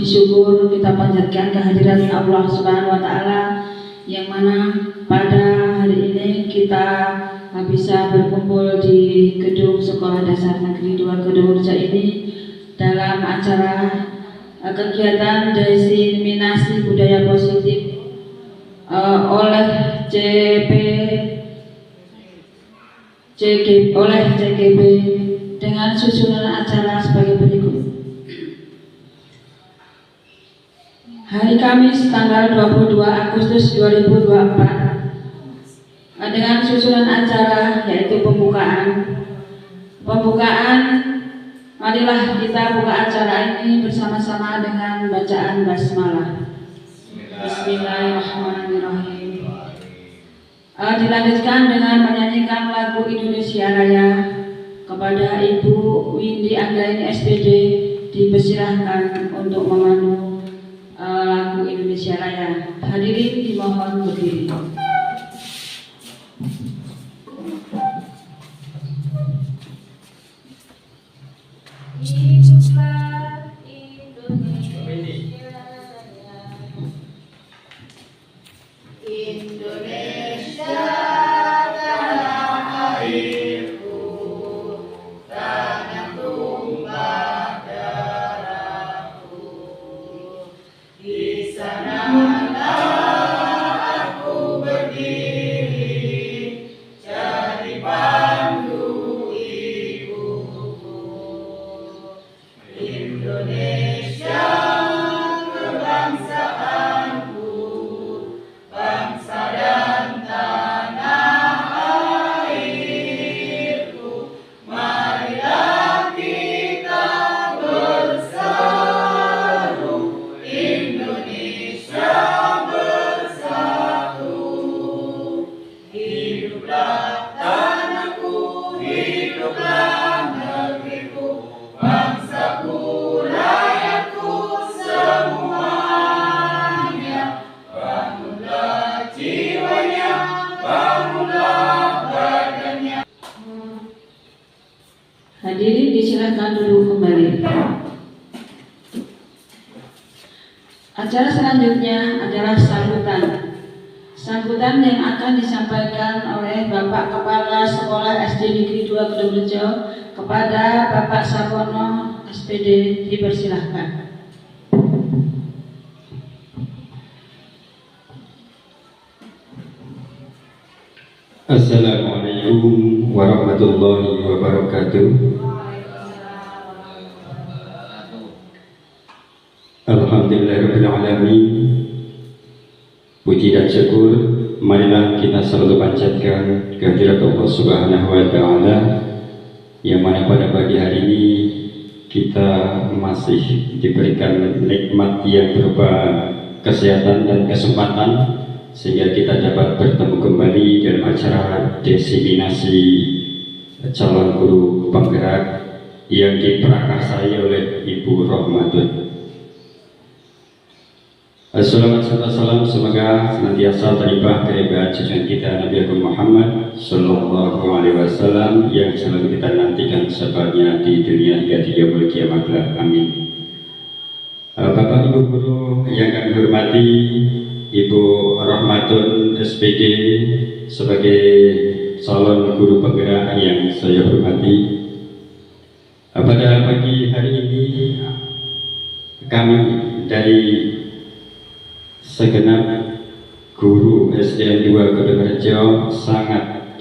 puji syukur kita panjatkan kehadiran Allah Subhanahu wa Ta'ala, yang mana pada hari ini kita bisa berkumpul di gedung Sekolah Dasar Negeri 2 Kedungrejo ini dalam acara kegiatan diseminasi budaya positif oleh CGB dengan susunan acara sebagai berikut. Hari Kamis tanggal 22 Agustus 2024 dengan susunan acara yaitu pembukaan. Marilah kita buka acara ini bersama-sama dengan bacaan basmalah. Bismillahirrahmanirrahim. Dilanjutkan dengan menyanyikan lagu Indonesia Raya. Kepada Ibu Windy Anggraini SPD dipersilahkan untuk memandu lagu Indonesia Raya. Hadirin dimohon berdiri. Hiduplah Indonesia Raya. Indonesia tanah airku, tanah tumpah darahku. Di sanalah aku berdiri, jadi pandu ibuku. Indonesia kebangsaanku, bangsa dan tanah airku. Marilah kita bersatu, Indonesia bersatu. Hiduplah tanahku, hiduplah negeriku, bangsaku, rakyatku semuanya. Bangunlah jiwanya, bangunlah badannya. Hadirin disilakan duduk kembali. Acara selanjutnya adalah sambutan. Sambutan yang akan disampaikan oleh Bapak Kepala Sekolah SD Negeri 2 Kedungrejo kepada Bapak Sapono SPD, dipersilahkan. Assalamualaikum warahmatullahi wabarakatuh. Alhamdulillahirabbil alamin. Puji dan syukur marilah kita selalu panjatkan kehadirat Allah Subhanahu wa Ta'ala, yang mana pada pagi hari ini kita masih diberikan nikmat yang berupa kesehatan dan kesempatan, sehingga kita dapat bertemu kembali dalam acara diseminasi calon guru penggerak yang diprakarsai oleh Ibu Rohmatun. Assalamualaikum, semoga senantiasa terlimpah kehebatan junjungan kita Nabi Agung Muhammad Sallallahu Alaihi Wasallam yang selalu kita nantikan sebabnya di dunia hingga di yaumul kiamat. Amin. Bapak Ibu guru yang kami hormati, Ibu Rohmatun SPD sebagai calon guru penggerak yang saya hormati, pada pagi hari ini kami dari segenap guru SDN 2 Kedungrejo sangat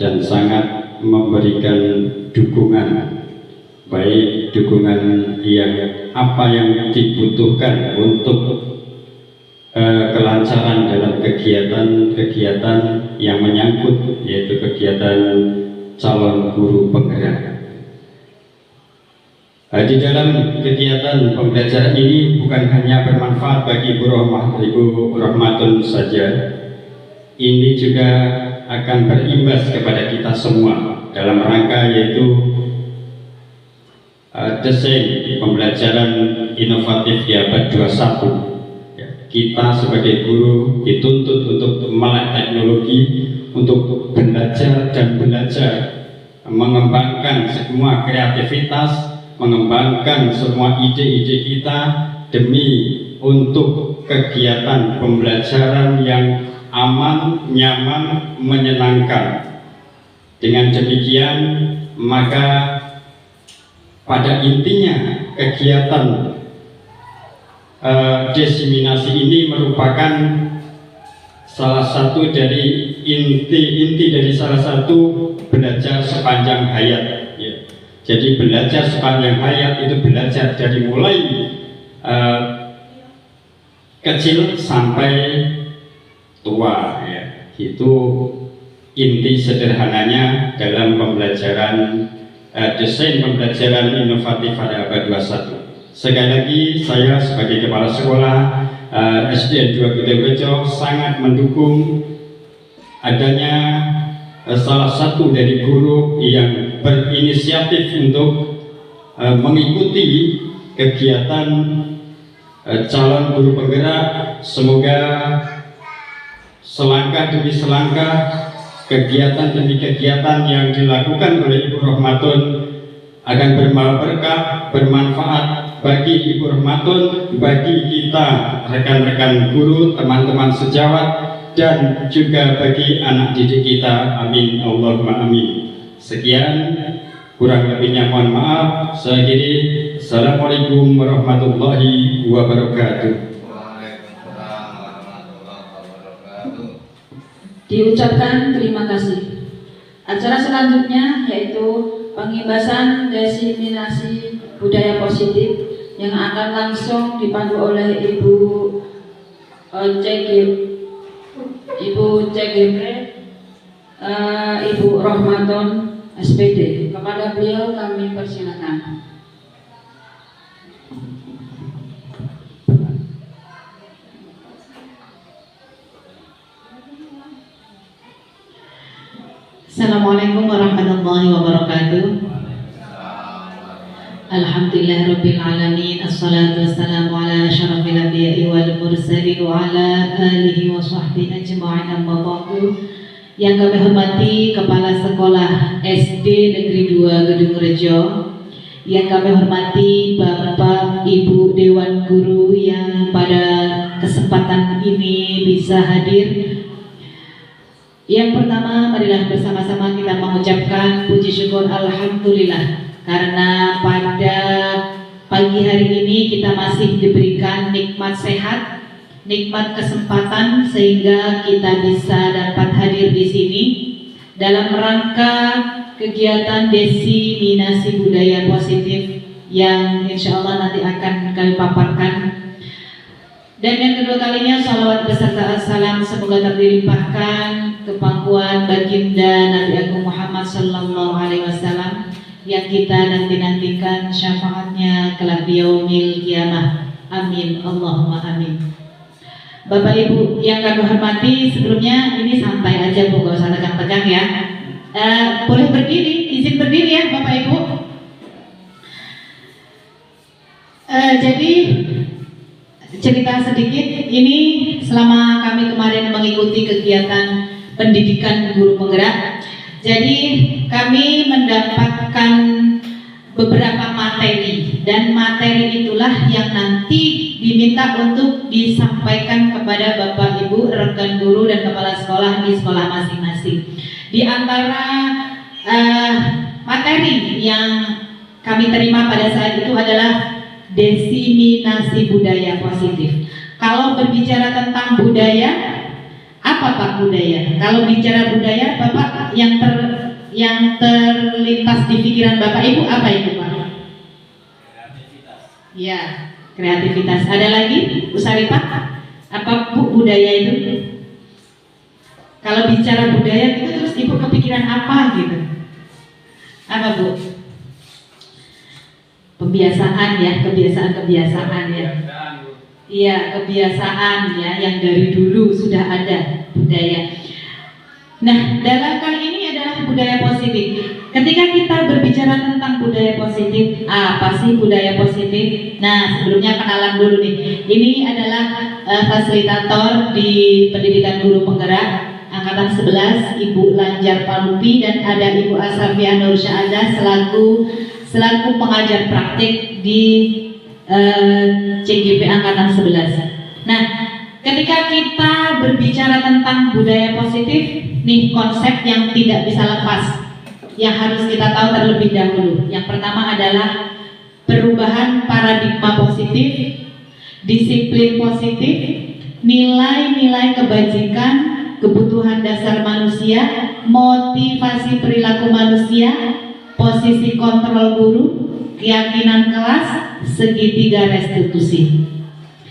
memberikan dukungan, baik dukungan yang apa yang dibutuhkan untuk kelancaran dalam kegiatan-kegiatan yang menyangkut, yaitu kegiatan calon guru penggerak. Di dalam kegiatan pembelajaran ini bukan hanya bermanfaat bagi Ibu Rohmatun saja, ini juga akan berimbas kepada kita semua dalam rangka yaitu desain pembelajaran inovatif di abad 21. Kita sebagai guru dituntut untuk melek teknologi, untuk belajar dan belajar, mengembangkan semua kreativitas, mengembangkan semua ide-ide kita demi untuk kegiatan pembelajaran yang aman, nyaman, menyenangkan. Dengan demikian, maka pada intinya kegiatan diseminasi ini merupakan salah satu dari inti dari salah satu belajar sepanjang hayat, ya. Jadi belajar sepanjang hayat itu belajar dari mulai kecil sampai tua, ya. Itu inti sederhananya dalam pembelajaran desain pembelajaran inovatif pada abad 21. Sekali lagi, saya sebagai kepala sekolah SDN 2 Gedongrejo sangat mendukung adanya salah satu dari guru yang berinisiatif untuk mengikuti kegiatan calon guru penggerak. Semoga selangkah demi selangkah, kegiatan demi kegiatan yang dilakukan oleh Ibu Rohmatun akan berbuah berkah, bermanfaat bagi Ibu Rohmatun, bagi kita rekan-rekan guru, teman-teman sejawat, dan juga bagi anak didik kita. Amin Allahumma amin. Sekian, kurang lebihnya mohon maaf. Saya akhiri. Assalamualaikum warahmatullahi wabarakatuh. Diucapkan terima kasih. Acara selanjutnya yaitu pengibasan diseminasi budaya positif yang akan langsung dipandu oleh Ibu Ibu Rohmatun SPD. Kepada beliau kami persilakan. Assalamualaikum warahmatullahi wabarakatuh. Alhamdulillahirabbil alamin. Assalatu wassalamu ala asyrafil anbiya'i wal mursalin wa ala alihi wa sahbihi ajma'in, amma ba'du. Yang kami hormati Kepala Sekolah SD Negeri 2 Gedongrejo, yang kami hormati Bapak Ibu Dewan Guru yang pada kesempatan ini bisa hadir. Yang pertama, marilah bersama-sama kita mengucapkan puji syukur alhamdulillah, karena pada pagi hari ini kita masih diberikan nikmat sehat, nikmat kesempatan sehingga kita bisa dapat hadir di sini dalam rangka kegiatan diseminasi budaya positif yang insya Allah nanti akan kami paparkan. Dan yang kedua kalinya, salawat beserta assalam semoga terlimpahkan kepangkuan baginda Nabi Agung Muhammad Sallallahu Alaihi Wasallam yang kita nantikan syafaatnya kelak di yaumil kiamah. Amin Allahumma amin. Bapak Ibu yang kami hormati, sebelumnya ini santai aja Bu, gak usah tegang-tegang ya. Boleh berdiri, izin berdiri ya Bapak Ibu. Jadi cerita sedikit, ini selama kami kemarin mengikuti kegiatan pendidikan guru penggerak, jadi kami mendapatkan beberapa materi, dan materi itulah yang nanti diminta untuk disampaikan kepada Bapak Ibu rekan guru dan kepala sekolah di sekolah masing-masing. Di antara materi yang kami terima pada saat itu adalah diseminasi budaya positif. Kalau berbicara tentang budaya, apa Pak budaya? Kalau bicara budaya, Bapak yang terlintas di pikiran Bapak Ibu apa itu Pak? Kreativitas. Ya, kreativitas. Ada lagi, Bu Saripah? Apa Bu budaya itu? Kalau bicara budaya itu terus Ibu kepikiran apa gitu? Apa Bu? Kebiasaan ya, kebiasaan ya. Iya, kebiasaan ya yang dari dulu sudah ada budaya. Nah, dalam kali ini adalah budaya positif. Ketika kita berbicara tentang budaya positif, apa sih budaya positif? Nah, sebelumnya kenalan dulu nih. Ini adalah fasilitator di pendidikan guru penggerak angkatan 11, Ibu Lanjar Palupi, dan ada Ibu Asafia Nur Syaadah selaku pengajar praktik di CGP Angkatan 11. Nah, ketika kita berbicara tentang budaya positif, nih konsep yang tidak bisa lepas, yang harus kita tahu terlebih dahulu. Yang pertama adalah perubahan paradigma positif, disiplin positif, nilai-nilai kebajikan, kebutuhan dasar manusia, motivasi perilaku manusia, posisi kontrol guru, keyakinan kelas, segitiga restitusi.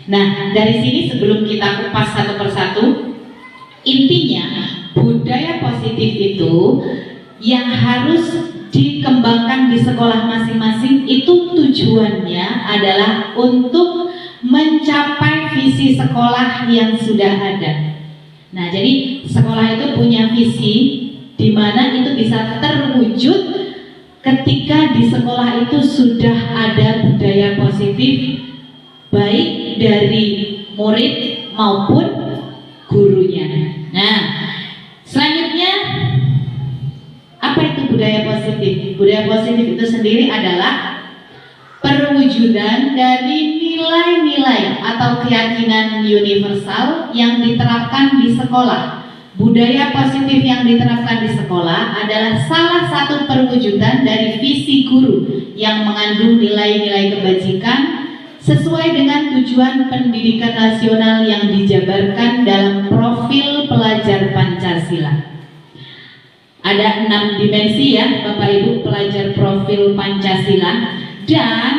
Nah, dari sini sebelum kita kupas satu persatu, intinya budaya positif itu yang harus dikembangkan di sekolah masing-masing itu tujuannya adalah untuk mencapai visi sekolah yang sudah ada. Nah, jadi sekolah itu punya visi di mana itu bisa terwujud ketika di sekolah itu sudah ada budaya positif baik dari murid maupun gurunya. Nah, selanjutnya apa itu budaya positif? Budaya positif itu sendiri adalah perwujudan dari nilai-nilai atau keyakinan universal yang diterapkan di sekolah. Budaya positif yang diterapkan di sekolah adalah salah satu perwujudan dari visi guru yang mengandung nilai-nilai kebajikan sesuai dengan tujuan pendidikan nasional yang dijabarkan dalam profil pelajar Pancasila. Ada 6 dimensi ya Bapak Ibu pelajar profil Pancasila, dan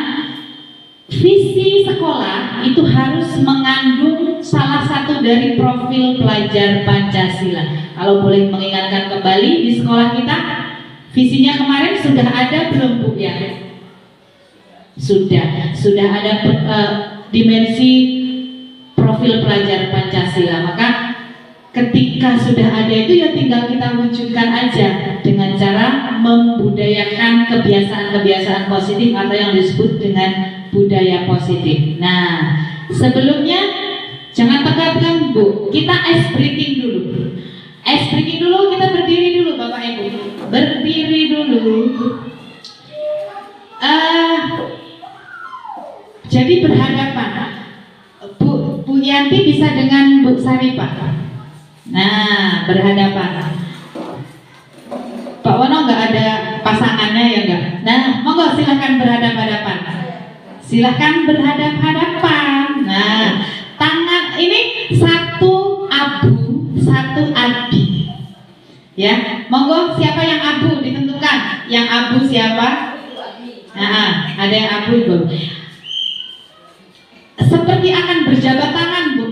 visi sekolah itu harus mengandung salah satu dari profil pelajar Pancasila. Kalau boleh mengingatkan kembali di sekolah kita, visinya kemarin sudah ada belum Bu ya? Sudah ada dimensi profil pelajar Pancasila. Maka ketika sudah ada itu ya tinggal kita wujudkan aja dengan cara membudayakan kebiasaan-kebiasaan positif atau yang disebut dengan budaya positif. Nah, sebelumnya jangan tegakkan Bu, kita ice breaking dulu. Ice breaking dulu, kita berdiri dulu Bapak Ibu. Berdiri dulu. Jadi berhadapan. Bu Yanti bisa dengan Bu Saripah. Nah, berhadapan. Pak Wono nggak ada pasangannya ya nggak? Nah, monggo silahkan berhadapan-hadapan. Silahkan berhadapan-hadapan. Nah, tangan ini satu abu, satu abi. Ya, monggo siapa yang abu ditentukan. Yang abu siapa? Nah, ada yang abu Bu. Seperti akan berjabat tangan Bu.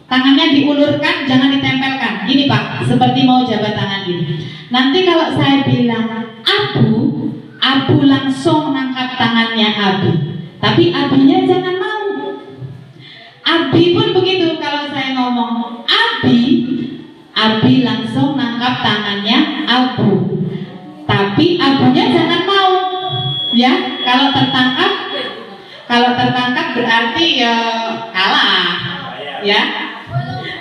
Tangannya diulurkan, jangan ditempelkan. Gini Pak, seperti mau jabat tangan gini. Nanti kalau saya bilang abu langsung nangkap tangannya abi. Tapi abinya jangan mau. Abi pun begitu, kalau saya ngomong abi langsung nangkap tangannya abu. Tapi abunya jangan mau. Ya, kalau tertangkap berarti ya kalah. Ya.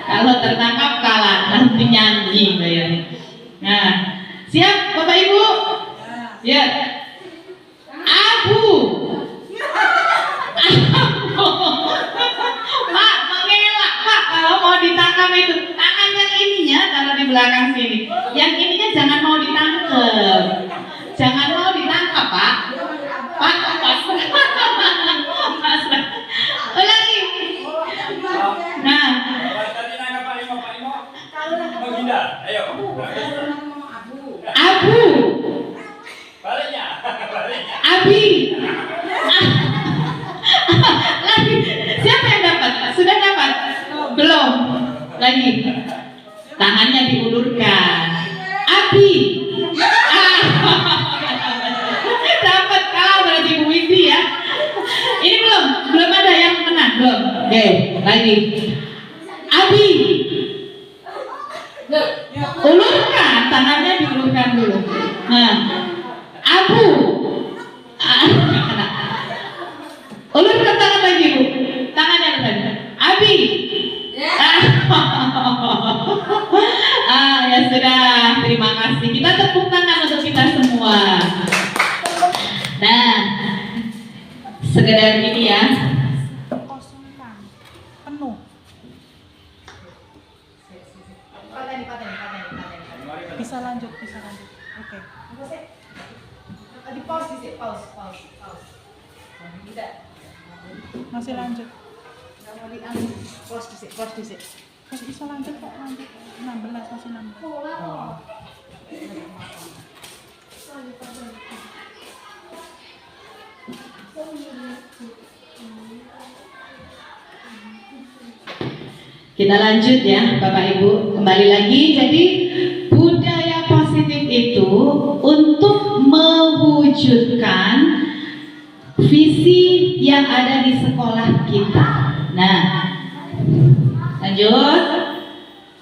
Kalau tertangkap kalah, nanti nyanyi bayarnya. Nah, siap Bapak Ibu? Ya. Abu. Pak, mengelak Pak, kalau mau ditangkap itu tangan yang ininya taruh di belakang sini. Yang ininya jangan mau ditangkap. Jangan mau ditangkap Pak. Pak, pas. Ulangi. Nah. Ayo. Abu. Baliknya. Abi. Lagi. Siapa yang dapat? Sudah dapat? Belum. Lagi. Tangannya diulurkan. Abi. Dapat kalah berarti Bu Windy ya. Ini belum ada yang menang belum. Oke, lagi. Abi. Ulurkan, tangannya diulurkan dulu. Nah, abu. Ulurkan tangan lagi Bu. Tangannya tadi. Abi. Ya sudah, terima kasih. Kita tepuk tangan untuk kita semua. Nah, sekedar ini anu. Bisa lanjut. Oke. Di pause. Tidak. Masih lanjut. Pause dhisik. Masih bisa lanjut kok, lanjut. 16 masih 16. Kita lanjut ya Bapak Ibu, kembali lagi. Jadi budaya positif itu untuk mewujudkan visi yang ada di sekolah kita. Nah, lanjut.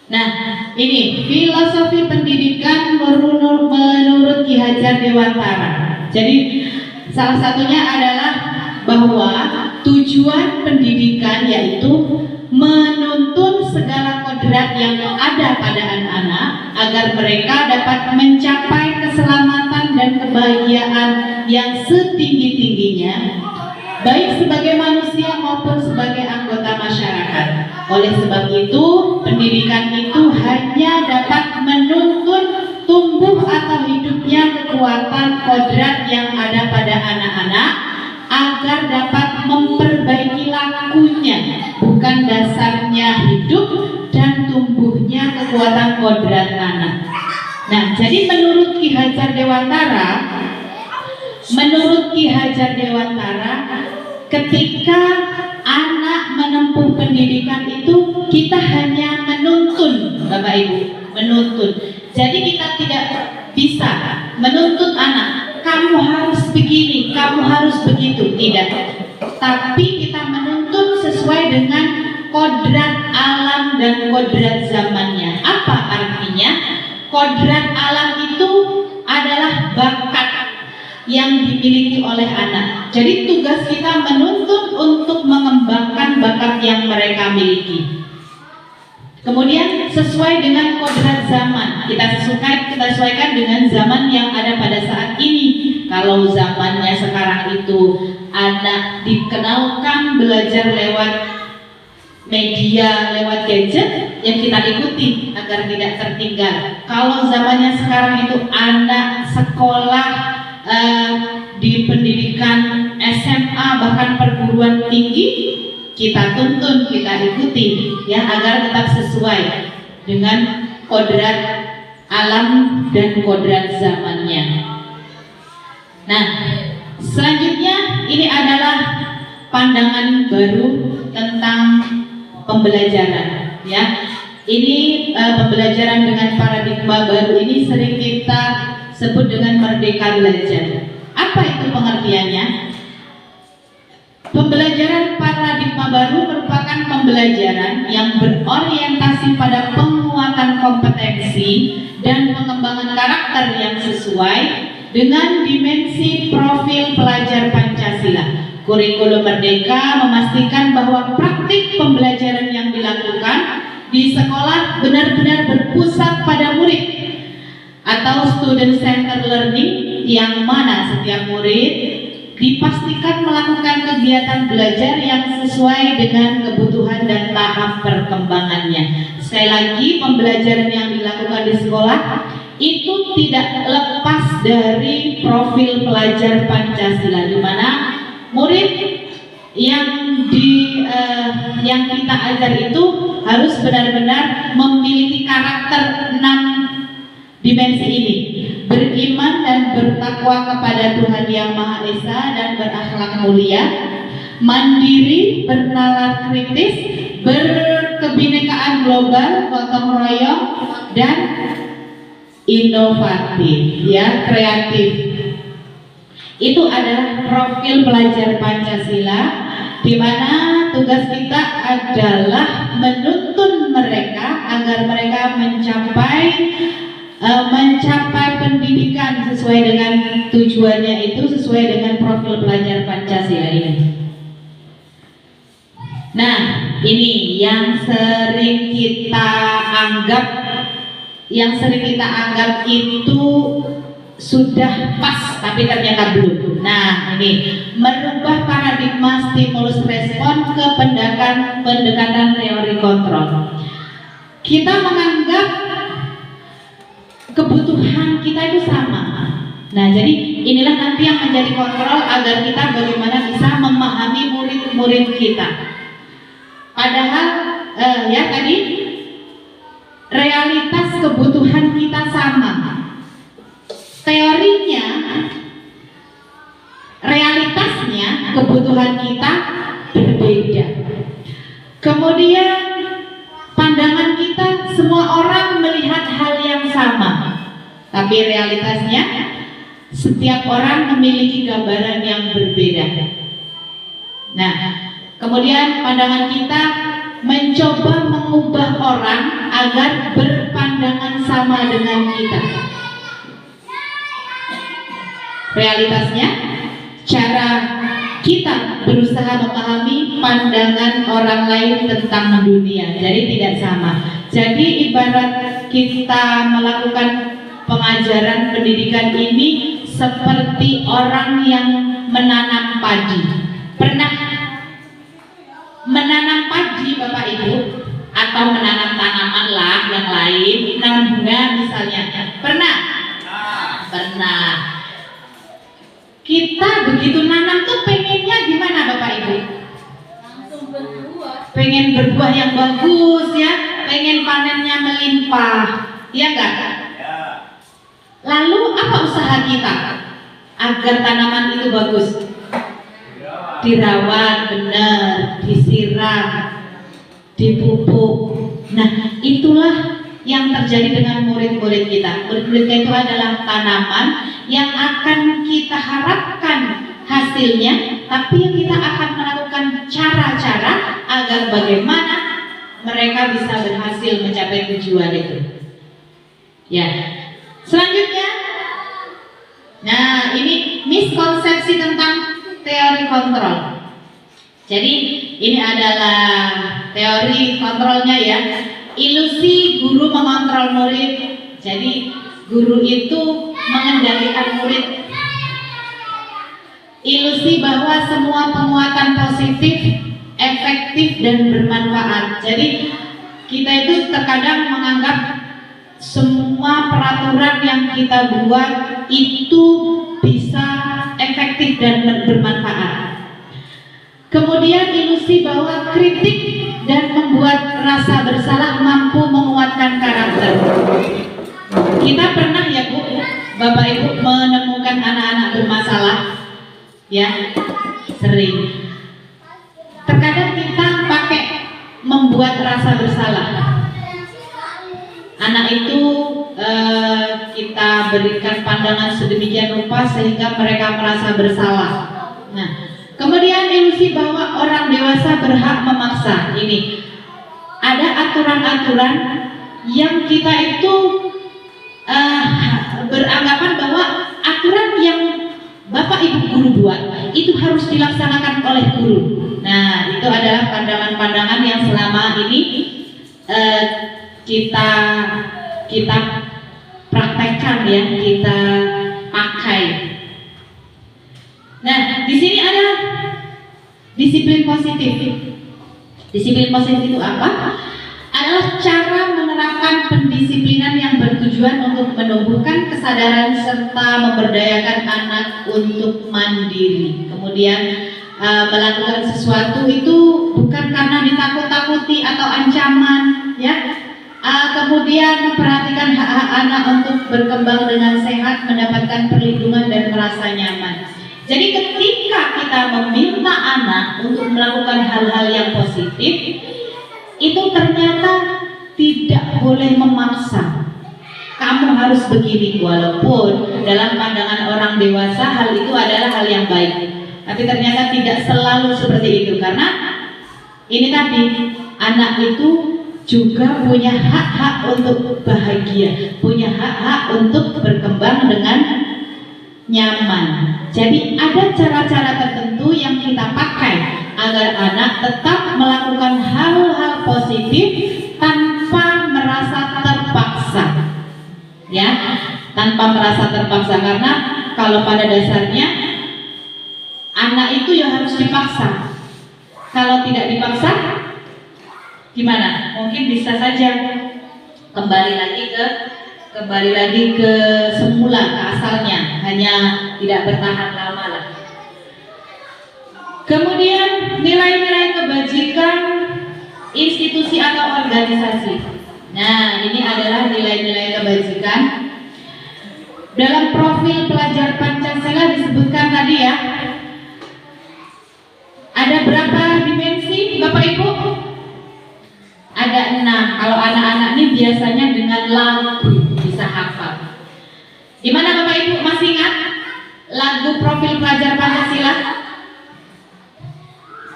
Nah, ini filosofi pendidikan menurut Ki Hajar Dewantara. Jadi salah satunya adalah bahwa tujuan pendidikan yaitu menuntun segala kodrat yang ada pada anak-anak agar mereka dapat mencapai keselamatan dan kebahagiaan yang setinggi-tingginya, baik sebagai manusia maupun sebagai anggota masyarakat. Oleh sebab itu, pendidikan itu hanya dapat menuntun tumbuh atau hidupnya kekuatan kodrat yang ada pada anak-anak agar dapat memperbaiki lakunya, bukan dasarnya hidup dan tumbuhnya kekuatan kodrat anak. Nah, jadi menurut Ki Hajar Dewantara, ketika anak menempuh pendidikan itu kita hanya menuntun, Bapak Ibu, menuntun. Jadi kita tidak bisa menuntut anak, kamu harus begini, kamu harus begitu, tidak. Tapi kita menuntun sesuai dengan kodrat alam dan kodrat zamannya. Apa artinya? Kodrat alam itu adalah bakat yang dimiliki oleh anak. Jadi tugas kita menuntun untuk mengembangkan bakat yang mereka miliki. Kemudian sesuai dengan kodrat zaman, kita sesuaikan dengan zaman yang ada pada saat ini. Kalau zamannya sekarang itu anak dikenalkan belajar lewat media, lewat gadget, yang kita ikuti agar tidak tertinggal. Kalau zamannya sekarang itu anak sekolah di pendidikan SMA bahkan perguruan tinggi, kita tuntun, kita ikuti ya agar tetap sesuai dengan kodrat alam dan kodrat zamannya. Nah, selanjutnya ini adalah pandangan baru tentang pembelajaran ya. Ini pembelajaran dengan paradigma baru ini sering kita sebut dengan merdeka belajar. Apa itu pengertiannya? Pembelajaran paradigma baru merupakan pembelajaran yang berorientasi pada penguatan kompetensi dan pengembangan karakter yang sesuai dengan dimensi profil pelajar Pancasila. Kurikulum Merdeka memastikan bahwa praktik pembelajaran yang dilakukan di sekolah benar-benar berpusat pada murid atau student centered learning, yang mana setiap murid dipastikan melakukan kegiatan belajar yang sesuai dengan kebutuhan dan tahap perkembangannya. Sekali lagi, pembelajaran yang dilakukan di sekolah itu tidak lepas dari profil pelajar Pancasila, di mana murid yang kita ajar itu harus benar-benar memiliki karakter 6 dimensi ini: beriman dan bertakwa kepada Tuhan Yang Maha Esa dan berakhlak mulia, mandiri, bernalar kritis, berkebinekaan global, gotong royong, dan inovatif, ya, kreatif. Itu adalah profil pelajar Pancasila, di mana tugas kita adalah menuntun mereka agar mereka mencapai pendidikan sesuai dengan tujuannya, itu sesuai dengan profil pelajar Pancasila ini. Nah, ini yang sering kita anggap itu sudah pas, tapi ternyata belum. dulu. Nah, ini merubah paradigma stimulus respon ke pendekatan teori kontrol. Kita menganggap kebutuhan kita itu sama. Nah, jadi inilah nanti yang menjadi kontrol agar kita bagaimana bisa memahami murid-murid kita. Padahal ya tadi realitas kebutuhan kita sama. Teorinya, realitasnya kebutuhan kita berbeda. Kemudian pandangan kita, semua orang melihat hal yang sama, tapi realitasnya setiap orang memiliki gambaran yang berbeda. Nah, kemudian pandangan kita mencoba mengubah orang agar berpandangan sama dengan kita. Realitasnya, cara kita berusaha memahami pandangan orang lain tentang dunia, jadi tidak sama. Jadi ibarat kita melakukan pengajaran pendidikan ini seperti orang yang menanam padi. Pernah menanam padi Bapak Ibu? Atau menanam tanaman lah yang lain, menanam bunga misalnya. Pernah? Pernah. Kita begitu nanam tuh pengennya gimana Bapak Ibu? Langsung berbuah. Pengen berbuah yang bagus ya, pengen panennya melimpah, ya enggak? Lalu apa usaha kita agar tanaman itu bagus? Dirawat benar, disiram, dipupuk. Nah, itulah yang terjadi dengan murid-murid kita. Murid-murid kita itu adalah tanaman yang akan kita harapkan hasilnya, tapi yang kita akan melakukan cara-cara agar bagaimana mereka bisa berhasil mencapai tujuan itu. Ya. Selanjutnya, nah ini miskonsepsi tentang teori kontrol. Jadi ini adalah teori kontrolnya ya. Ilusi guru mengontrol murid. Jadi guru itu mengendalikan murid. Ilusi bahwa semua penguatan positif, efektif dan bermanfaat. Jadi kita itu terkadang menganggap semua peraturan yang kita buat itu bisa efektif dan bermanfaat. Kemudian ilusi bahwa kritik dan membuat rasa bersalah mampu menguatkan karakter. Kita pernah ya Bu, Bapak Ibu menemukan anak-anak bermasalah? Ya, sering. Terkadang kita pakai membuat rasa bersalah. Anak itu kita berikan pandangan sedemikian rupa sehingga mereka merasa bersalah. Nah, kemudian ilusi bahwa orang dewasa berhak memaksa. Ini ada aturan-aturan yang kita itu beranggapan bahwa aturan yang Bapak Ibu guru buat itu harus dilaksanakan oleh guru. Nah, itu adalah pandangan-pandangan yang selama ini kita praktekkan ya, kita pakai. Nah, di sini ada disiplin positif. Disiplin positif itu apa? Adalah cara menerapkan pendisiplinan yang bertujuan untuk menumbuhkan kesadaran serta memberdayakan anak untuk mandiri. Kemudian melakukan sesuatu itu bukan karena ditakut-takuti atau ancaman, ya. Kemudian memperhatikan hak-hak anak untuk berkembang dengan sehat, mendapatkan perlindungan dan merasa nyaman. Jadi ketika kita meminta anak untuk melakukan hal-hal yang positif, itu ternyata tidak boleh memaksa. Kamu harus begini, walaupun dalam pandangan orang dewasa hal itu adalah hal yang baik. Tapi ternyata tidak selalu seperti itu, karena ini tadi anak itu juga punya hak-hak untuk bahagia, punya hak-hak untuk berkembang dengan nyaman. Jadi ada cara-cara tertentu yang kita pakai agar anak tetap melakukan hal-hal positif tanpa merasa terpaksa, ya, tanpa merasa terpaksa. Karena kalau pada dasarnya anak itu ya harus dipaksa. Kalau tidak dipaksa, gimana? Mungkin bisa saja kembali lagi ke semula, ke asalnya, hanya tidak bertahan lama lah. Kemudian nilai-nilai kebajikan institusi atau organisasi. Nah, ini adalah nilai-nilai kebajikan. Dalam profil pelajar Pancasila disebutkan tadi ya, ada berapa dimensi Bapak Ibu? Ada 6. Kalau anak-anak ini biasanya dengan lagu bisa hafal. Gimana Bapak Ibu, masih ingat lagu profil pelajar Pancasila?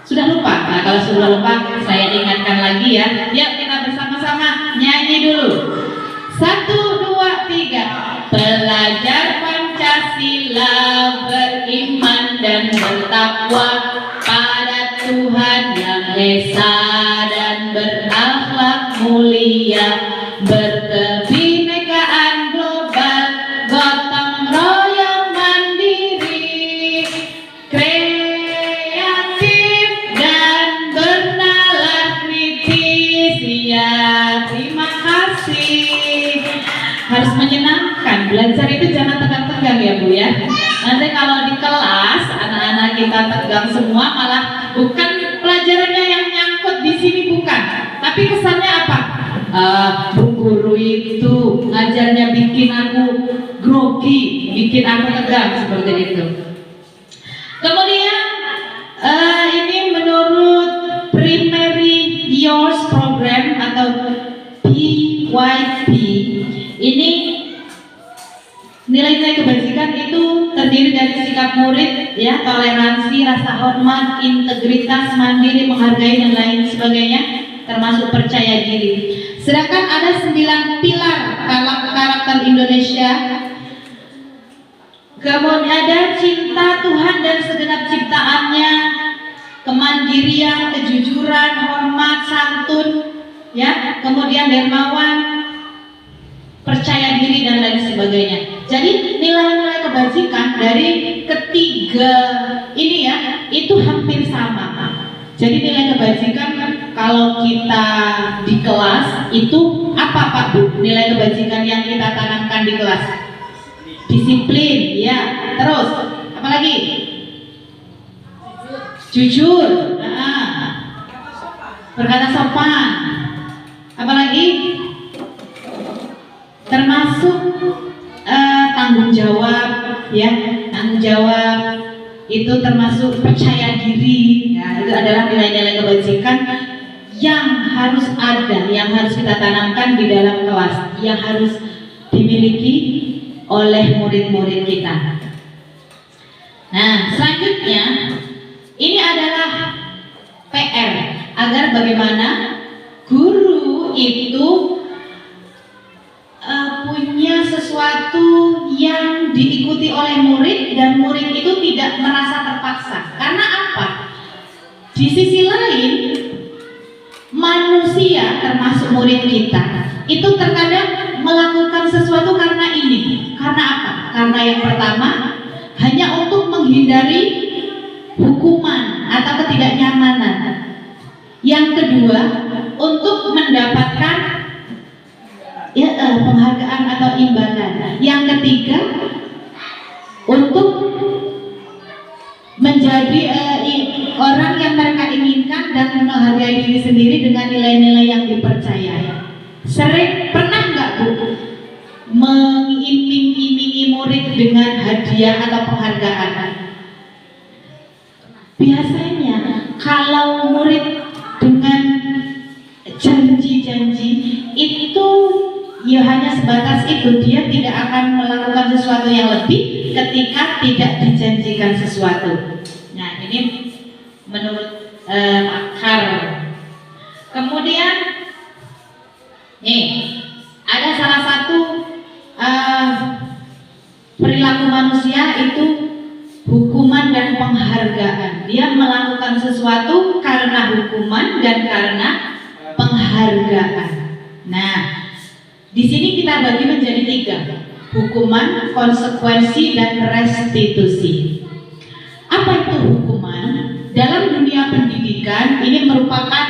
Sudah lupa? Nah, kalau sudah lupa saya ingatkan lagi ya. Yuk kita bersama-sama nyanyi dulu. 1, 2, 3. Pelajar Pancasila beriman dan bertakwa pada Tuhan yang esa dan berakhlak mulia, berkebinekaan global, gotong royong mandiri, kreatif dan bernalar kritis. Ya, terima kasih. Harus menyenangkan. Belajar itu jangan tegang-tegang ya Bu ya. Nanti kalau di kelas anak-anak kita tegang semua, malah bukan pelajarannya yang nyangkut di sini, bukan. Tapi kesannya apa? Bu guru itu ngajarnya bikin aku grogi, bikin aku tegang, seperti itu. Kemudian ini menurut Primary Years Program atau PYP, ini nilai-nilai kebajikan itu terdiri dari sikap murid, ya, toleransi, rasa hormat, integritas, mandiri, menghargai dan lain sebagainya, termasuk percaya diri. Sedangkan ada 9 pilar karakter Indonesia. Kemudian ada cinta Tuhan dan segenap ciptaannya, kemandirian, kejujuran, hormat, santun, ya, kemudian dermawan, percaya diri dan lain sebagainya. Jadi nilai-nilai kebajikan dari ketiga ini ya, itu hampir sama. Jadi nilai kebajikan kalau kita di kelas itu apa Pak Bu? Nilai kebajikan yang kita tanamkan di kelas? Disiplin, ya. Terus apa lagi? Jujur. Berkata sopan. Apa lagi? Termasuk tanggung jawab, ya, tanggung jawab itu termasuk percaya diri, ya, itu adalah nilai-nilai kebajikan yang harus ada, yang harus kita tanamkan di dalam kelas, yang harus dimiliki oleh murid-murid kita. Nah, selanjutnya ini adalah PR agar bagaimana guru itu punya sesuatu yang diikuti oleh murid dan murid itu tidak merasa terpaksa. Karena apa? Di sisi lain, manusia termasuk murid kita itu terkadang melakukan sesuatu karena ini. Karena apa? Karena yang pertama hanya untuk menghindari hukuman atau ketidaknyamanan. Yang kedua, untuk mendapatkan penghargaan atau imbalan. Yang ketiga, untuk menjadi orang yang mereka inginkan dan menghargai diri sendiri dengan nilai-nilai yang dipercayai. Sering pernah nggak Bu mengiming-imingi murid dengan hadiah atau penghargaan? Biasanya kalau murid dengan janji-janji itu ya hanya sebatas itu, dia tidak akan melakukan sesuatu yang lebih ketika tidak dijanjikan sesuatu. Nah, ini menurut pakar. Kemudian nih ada salah satu perilaku manusia itu hukuman dan penghargaan. Dia melakukan sesuatu karena hukuman dan karena penghargaan. Nah, di sini kita bagi menjadi 3: hukuman, konsekuensi, dan restitusi. Apa Apa itu hukuman? Dalam dunia pendidikan ini merupakan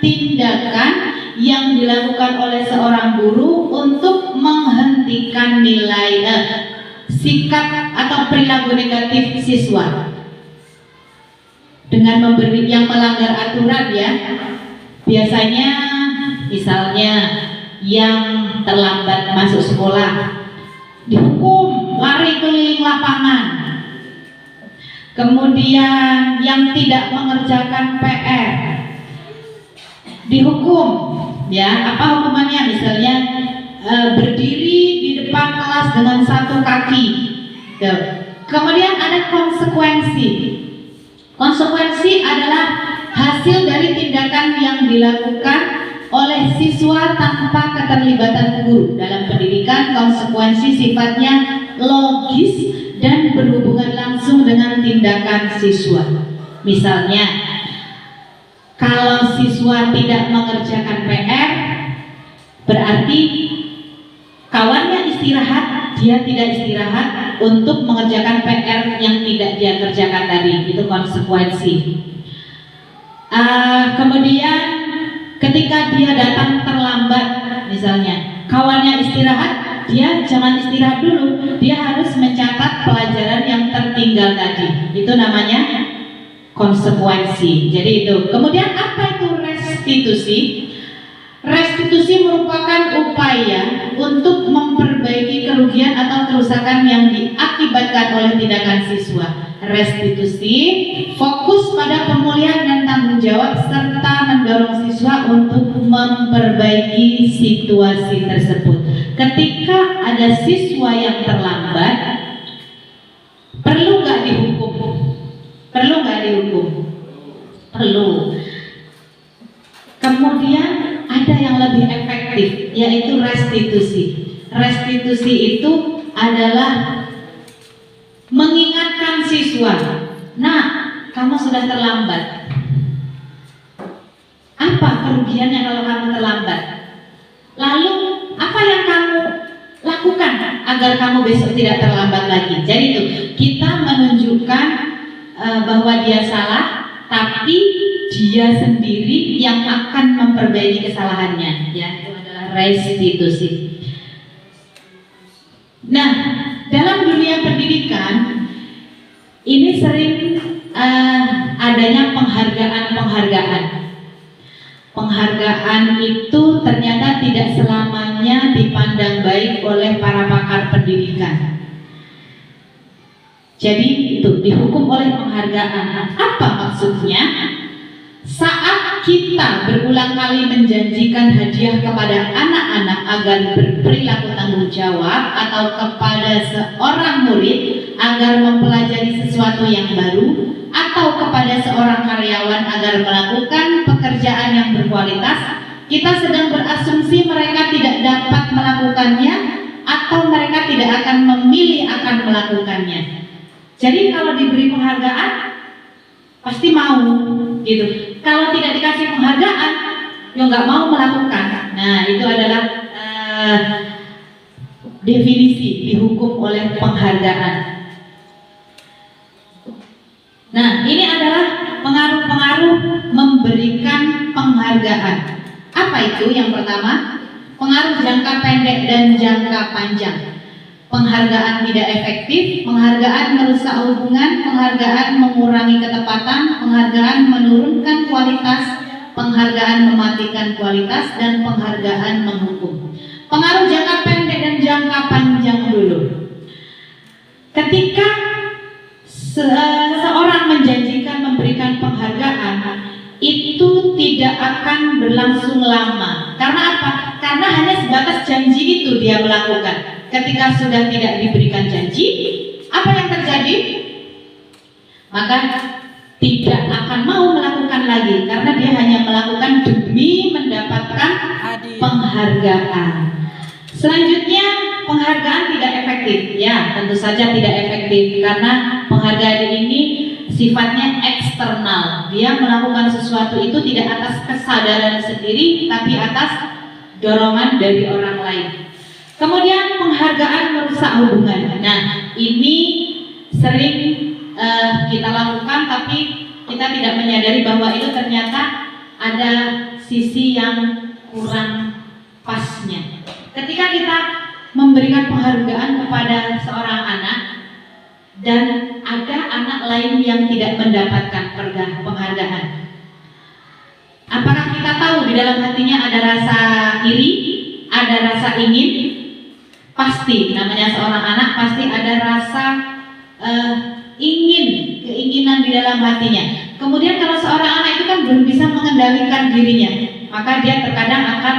tindakan yang dilakukan oleh seorang guru untuk menghentikan nilai sikap atau perilaku negatif siswa dengan memberi yang melanggar aturan ya. Biasanya misalnya yang terlambat masuk sekolah dihukum lari keliling lapangan. Kemudian yang tidak mengerjakan PR dihukum ya. Apa hukumannya? Misalnya berdiri di depan kelas dengan satu kaki. Tuh. Kemudian ada konsekuensi. Konsekuensi adalah hasil dari tindakan yang dilakukan oleh siswa tanpa keterlibatan guru. Dalam pendidikan, konsekuensi sifatnya logis dan berhubungan langsung dengan tindakan siswa. Misalnya, kalau siswa tidak mengerjakan PR, berarti kawannya istirahat, dia tidak istirahat untuk mengerjakan PR yang tidak dia kerjakan tadi. Itu konsekuensi. Kemudian ketika dia datang terlambat, misalnya kawannya istirahat, dia jangan istirahat dulu, dia harus mencatat pelajaran yang tertinggal tadi. Itu namanya konsekuensi. Jadi itu. Kemudian apa itu restitusi? Restitusi merupakan upaya untuk memperbaiki kerugian atau kerusakan yang diakibatkan oleh tindakan siswa. Restitusi fokus pada pemulihan dan tanggung jawab serta mendorong siswa untuk memperbaiki situasi tersebut. Ketika ada siswa yang terlambat, perlu nggak dihukum? Perlu nggak dihukum? Perlu. Kemudian ada yang lebih efektif, yaitu restitusi. Restitusi itu adalah mengingatkan siswa, nah, kamu sudah terlambat. Apa kerugiannya kalau kamu terlambat? Lalu, apa yang kamu lakukan agar kamu besok tidak terlambat lagi? Jadi itu, kita menunjukkan bahwa dia salah, tapi dia sendiri yang akan memperbaiki kesalahannya. Ya, itu adalah restitusi. Nah, dalam dunia pendidikan ini sering adanya penghargaan. Penghargaan itu ternyata tidak selamanya dipandang baik oleh para pakar pendidikan. Jadi itu dihukum oleh penghargaan. Apa maksudnya? Saat kita berulang kali menjanjikan hadiah kepada anak-anak agar berperilaku tanggung jawab, atau kepada seorang murid agar mempelajari sesuatu yang baru, atau kepada seorang karyawan agar melakukan pekerjaan yang berkualitas, kita sedang berasumsi mereka tidak dapat melakukannya atau mereka tidak akan memilih akan melakukannya. Jadi kalau diberi penghargaan pasti mau gitu. Kalau tidak dikasih penghargaan, ya nggak mau melakukan. Nah, itu adalah definisi dihukum oleh penghargaan. Nah, ini adalah pengaruh-pengaruh memberikan penghargaan. Apa itu? Yang pertama, pengaruh jangka pendek dan jangka panjang. Penghargaan tidak efektif, penghargaan merusak hubungan, penghargaan mengurangi ketepatan, penghargaan menurunkan kualitas, penghargaan mematikan kualitas, dan penghargaan menghukum. Pengaruh jangka pendek dan jangka panjang dulu. Ketika seorang menjanjikan memberikan penghargaan, itu tidak akan berlangsung lama. Karena apa? Karena hanya sebatas janji itu dia melakukan. Ketika sudah tidak diberikan janji, apa yang terjadi? Maka tidak akan mau melakukan lagi, karena dia hanya melakukan demi mendapatkan penghargaan. Selanjutnya, penghargaan tidak efektif. Ya, tentu saja tidak efektif, karena penghargaan ini sifatnya eksternal. Dia melakukan sesuatu itu tidak atas kesadaran sendiri, tapi atas dorongan dari orang lain. Kemudian penghargaan merusak hubungan. Nah, ini sering kita lakukan, tapi kita tidak menyadari bahwa itu ternyata ada sisi yang kurang pasnya. Ketika kita memberikan penghargaan kepada seorang anak dan ada anak lain yang tidak mendapatkan penghargaan, apakah kita tahu di dalam hatinya ada rasa iri, ada rasa ingin? Pasti, namanya seorang anak pasti ada rasa keinginan di dalam hatinya. Kemudian kalau seorang anak itu kan belum bisa mengendalikan dirinya, maka dia terkadang akan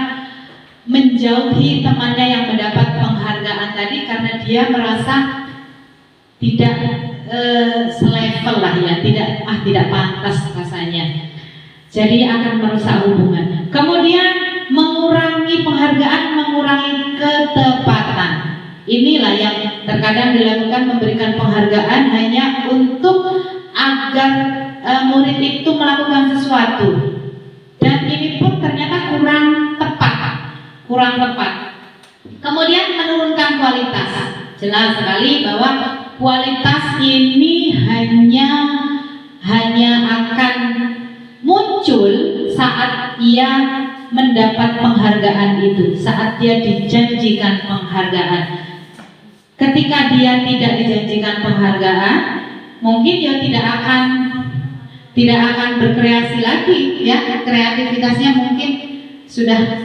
menjauhi temannya yang mendapat penghargaan tadi karena dia merasa tidak selevel lah ya, tidak pantas rasanya. Jadi akan merusak hubungan. Kemudian mengurangi penghargaan, mengurangi ketepatan. Inilah yang terkadang dilakukan, memberikan penghargaan hanya untuk agar murid itu melakukan sesuatu. Dan ini pun ternyata kurang tepat. Kemudian menurunkan kualitas. Jelas sekali bahwa kualitas ini hanya akan muncul saat ia mendapat penghargaan itu, saat dia dijanjikan penghargaan. Ketika dia tidak dijanjikan penghargaan, mungkin dia tidak akan berkreasi lagi, ya, kreativitasnya mungkin sudah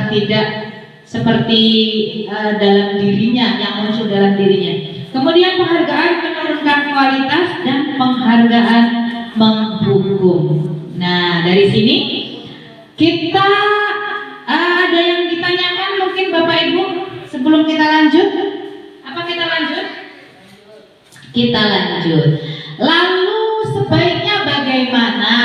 tidak seperti dalam dirinya, yang muncul dalam dirinya. Kemudian penghargaan menurunkan kualitas dan penghargaan menghukum. Nah, dari sini kita ada yang ditanyakan mungkin Bapak Ibu sebelum kita lanjut? Apa kita lanjut? Kita lanjut. Lalu sebaiknya bagaimana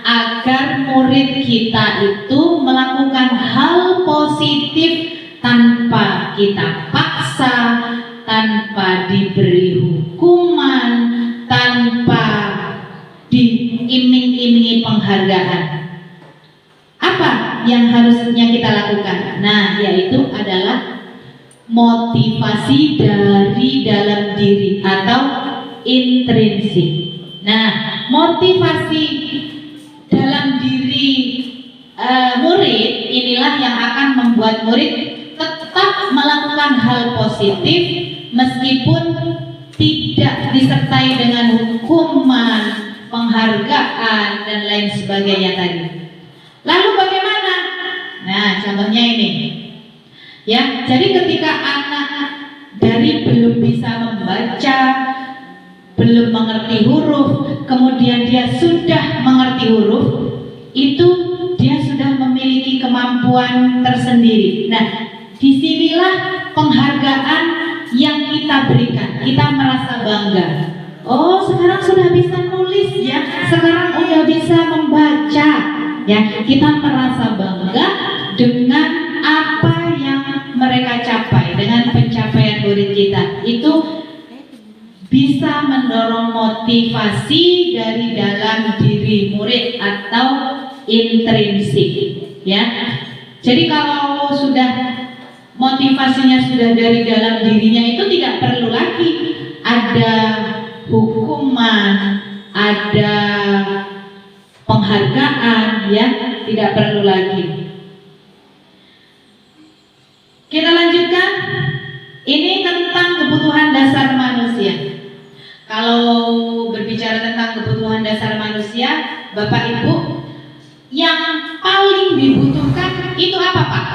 agar murid kita itu melakukan hal positif tanpa kita paksa, tanpa diberi hukuman, tanpa diiming-imingi penghargaan? Apa yang harusnya kita lakukan? Nah, yaitu adalah motivasi dari dalam diri atau intrinsik. Nah, motivasi dalam diri murid inilah yang akan membuat murid tetap melakukan hal positif meskipun tidak disertai dengan hukuman, penghargaan dan lain sebagainya tadi. Lalu bagaimana? Nah, contohnya ini. Ya, jadi ketika anak dari belum bisa membaca, belum mengerti huruf, kemudian dia sudah mengerti huruf, itu dia sudah memiliki kemampuan tersendiri. Nah, disinilah penghargaan yang kita berikan. Kita merasa bangga. Oh, sekarang sudah bisa nulis ya, sekarang udah bisa membaca. Ya, kita merasa bangga dengan apa yang mereka capai, dengan pencapaian murid kita. Itu bisa mendorong motivasi dari dalam diri murid atau intrinsik, ya. Jadi kalau sudah motivasinya sudah dari dalam dirinya, itu tidak perlu lagi ada hukuman, ada penghargaan, ya, tidak perlu lagi. Kita lanjutkan. Ini tentang kebutuhan dasar manusia. Kalau berbicara tentang kebutuhan dasar manusia, Bapak Ibu, yang paling dibutuhkan itu apa, Pak?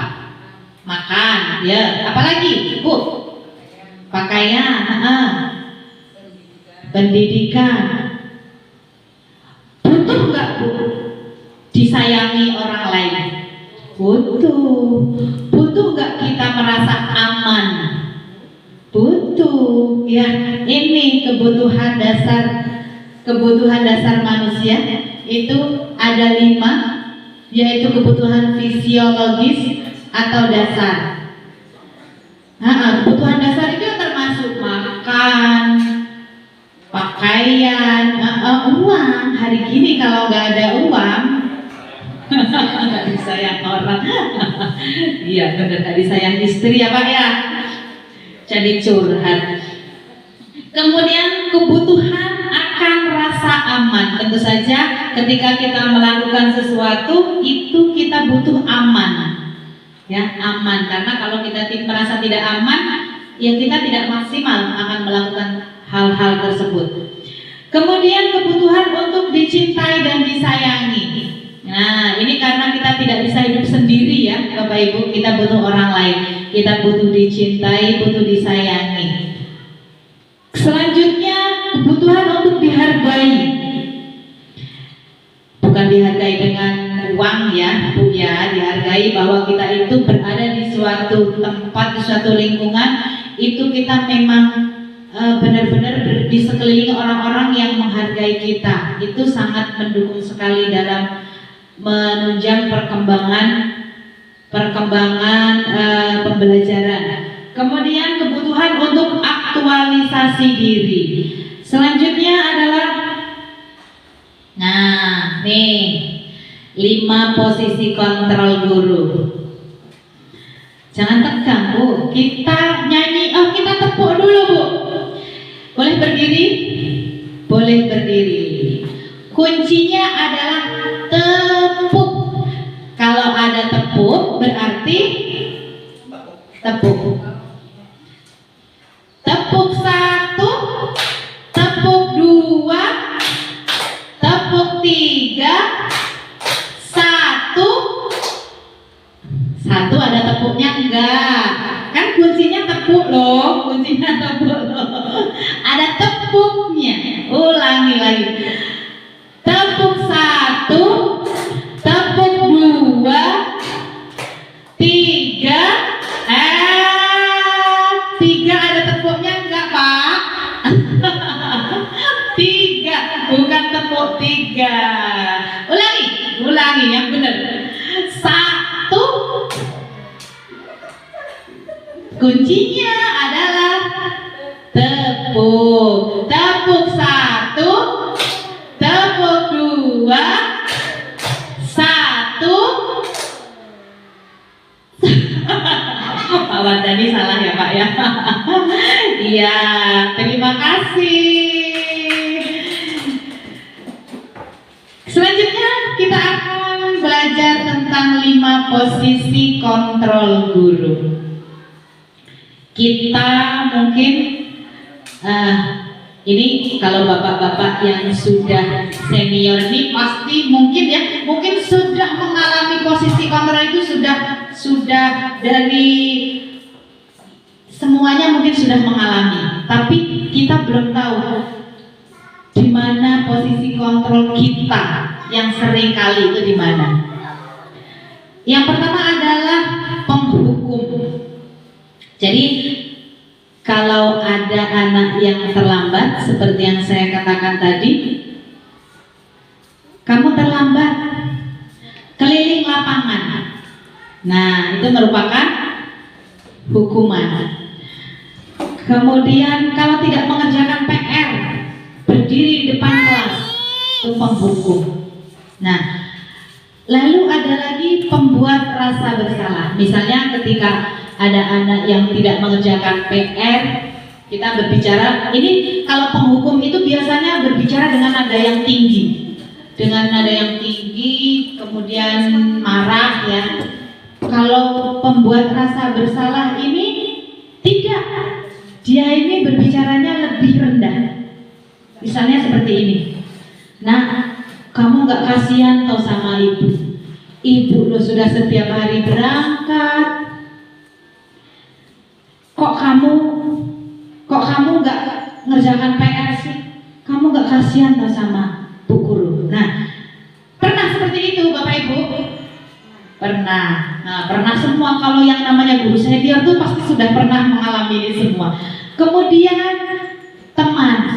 Makan, ya. Apalagi, Bu? Pakaian, pendidikan. Butuh nggak, Bu, disayangi orang lain? Butuh. Butuh nggak kita merasa aman? Butuh, ya. Ini kebutuhan dasar manusia. Itu ada 5, yaitu kebutuhan fisiologis atau dasar. Kebutuhan dasar itu termasuk makan, pakaian, uang. Hari gini kalau nggak ada uang, nggak disayang orang. Iya, benar, nggak disayang istri ya Pak ya. Jadi curhat. Kemudian kebutuhan akan rasa aman. Tentu saja ketika kita melakukan sesuatu itu kita butuh aman. Ya, aman. Karena kalau kita merasa tidak aman, ya kita tidak maksimal akan melakukan hal-hal tersebut. Kemudian kebutuhan untuk dicintai dan disayangi. Nah, ini karena kita tidak bisa hidup sendiri ya, Bapak Ibu, kita butuh orang lain. Kita butuh dicintai, butuh disayangi. Selanjutnya kebutuhan untuk dihargai. Bukan dihargai dengan uang ya, Bu ya, dihargai bahwa kita itu berada di suatu tempat, di suatu lingkungan, itu kita memang benar-benar di sekeliling orang-orang yang menghargai kita. Itu sangat mendukung sekali dalam menunjang perkembangan pembelajaran. Kemudian kebutuhan untuk aktualisasi diri. Selanjutnya adalah, nah nih 5 posisi kontrol guru. Jangan tegang Bu, kita nyanyi, kita tepuk dulu Bu. Boleh berdiri? Boleh berdiri. Kuncinya adalah tepuk. Kalau ada tepuk berarti tepuk. Tepuk 1, tepuk 2, tepuk 3, 1 ada tepuknya enggak? Kan kuncinya tepuk loh, kuncinya tepuk loh. Ada tepuknya. Ulangi lagi. Tepuk 1, tepuk 2, 3. 3 ada tepuknya enggak Pak? 3, bukan tepuk 3. Ulangi yang benar. 1, kuncinya adalah tepuk. Tepuk 1, tepuk 2, 1. Pak Wardani salah ya Pak ya. Iya, terima kasih. Selanjutnya kita akan belajar tentang 5 posisi kontrol guru. Kita mungkin ini kalau bapak-bapak yang sudah senior ini pasti mungkin sudah mengalami posisi kontrol itu sudah dari semuanya mungkin sudah mengalami, tapi kita belum tahu di mana posisi kontrol kita yang sering kali itu di mana. Yang pertama adalah penghukum. Jadi kalau ada anak yang terlambat seperti yang saya katakan tadi, kamu terlambat keliling lapangan. Nah, itu merupakan hukuman. Kemudian kalau tidak mengerjakan PR, berdiri di depan kelas, itu penghukum. Nah, lalu ada lagi pembuat rasa bersalah. Misalnya ketika ada anak yang tidak mengerjakan PR, kita berbicara, ini kalau penghukum itu biasanya berbicara dengan nada yang tinggi, kemudian marah ya. Kalau pembuat rasa bersalah ini tidak, dia ini berbicaranya lebih rendah. Misalnya seperti ini, nah kamu nggak kasihan tau sama ibu? Ibu lo sudah setiap hari berangkat. Kok kamu nggak ngerjakan PR sih? Kamu nggak kasihan tau sama Bu Guru? Nah, pernah seperti itu Bapak Ibu? Pernah. Nah, pernah semua. Kalau yang namanya guru senior tuh pasti sudah pernah mengalami ini semua. Kemudian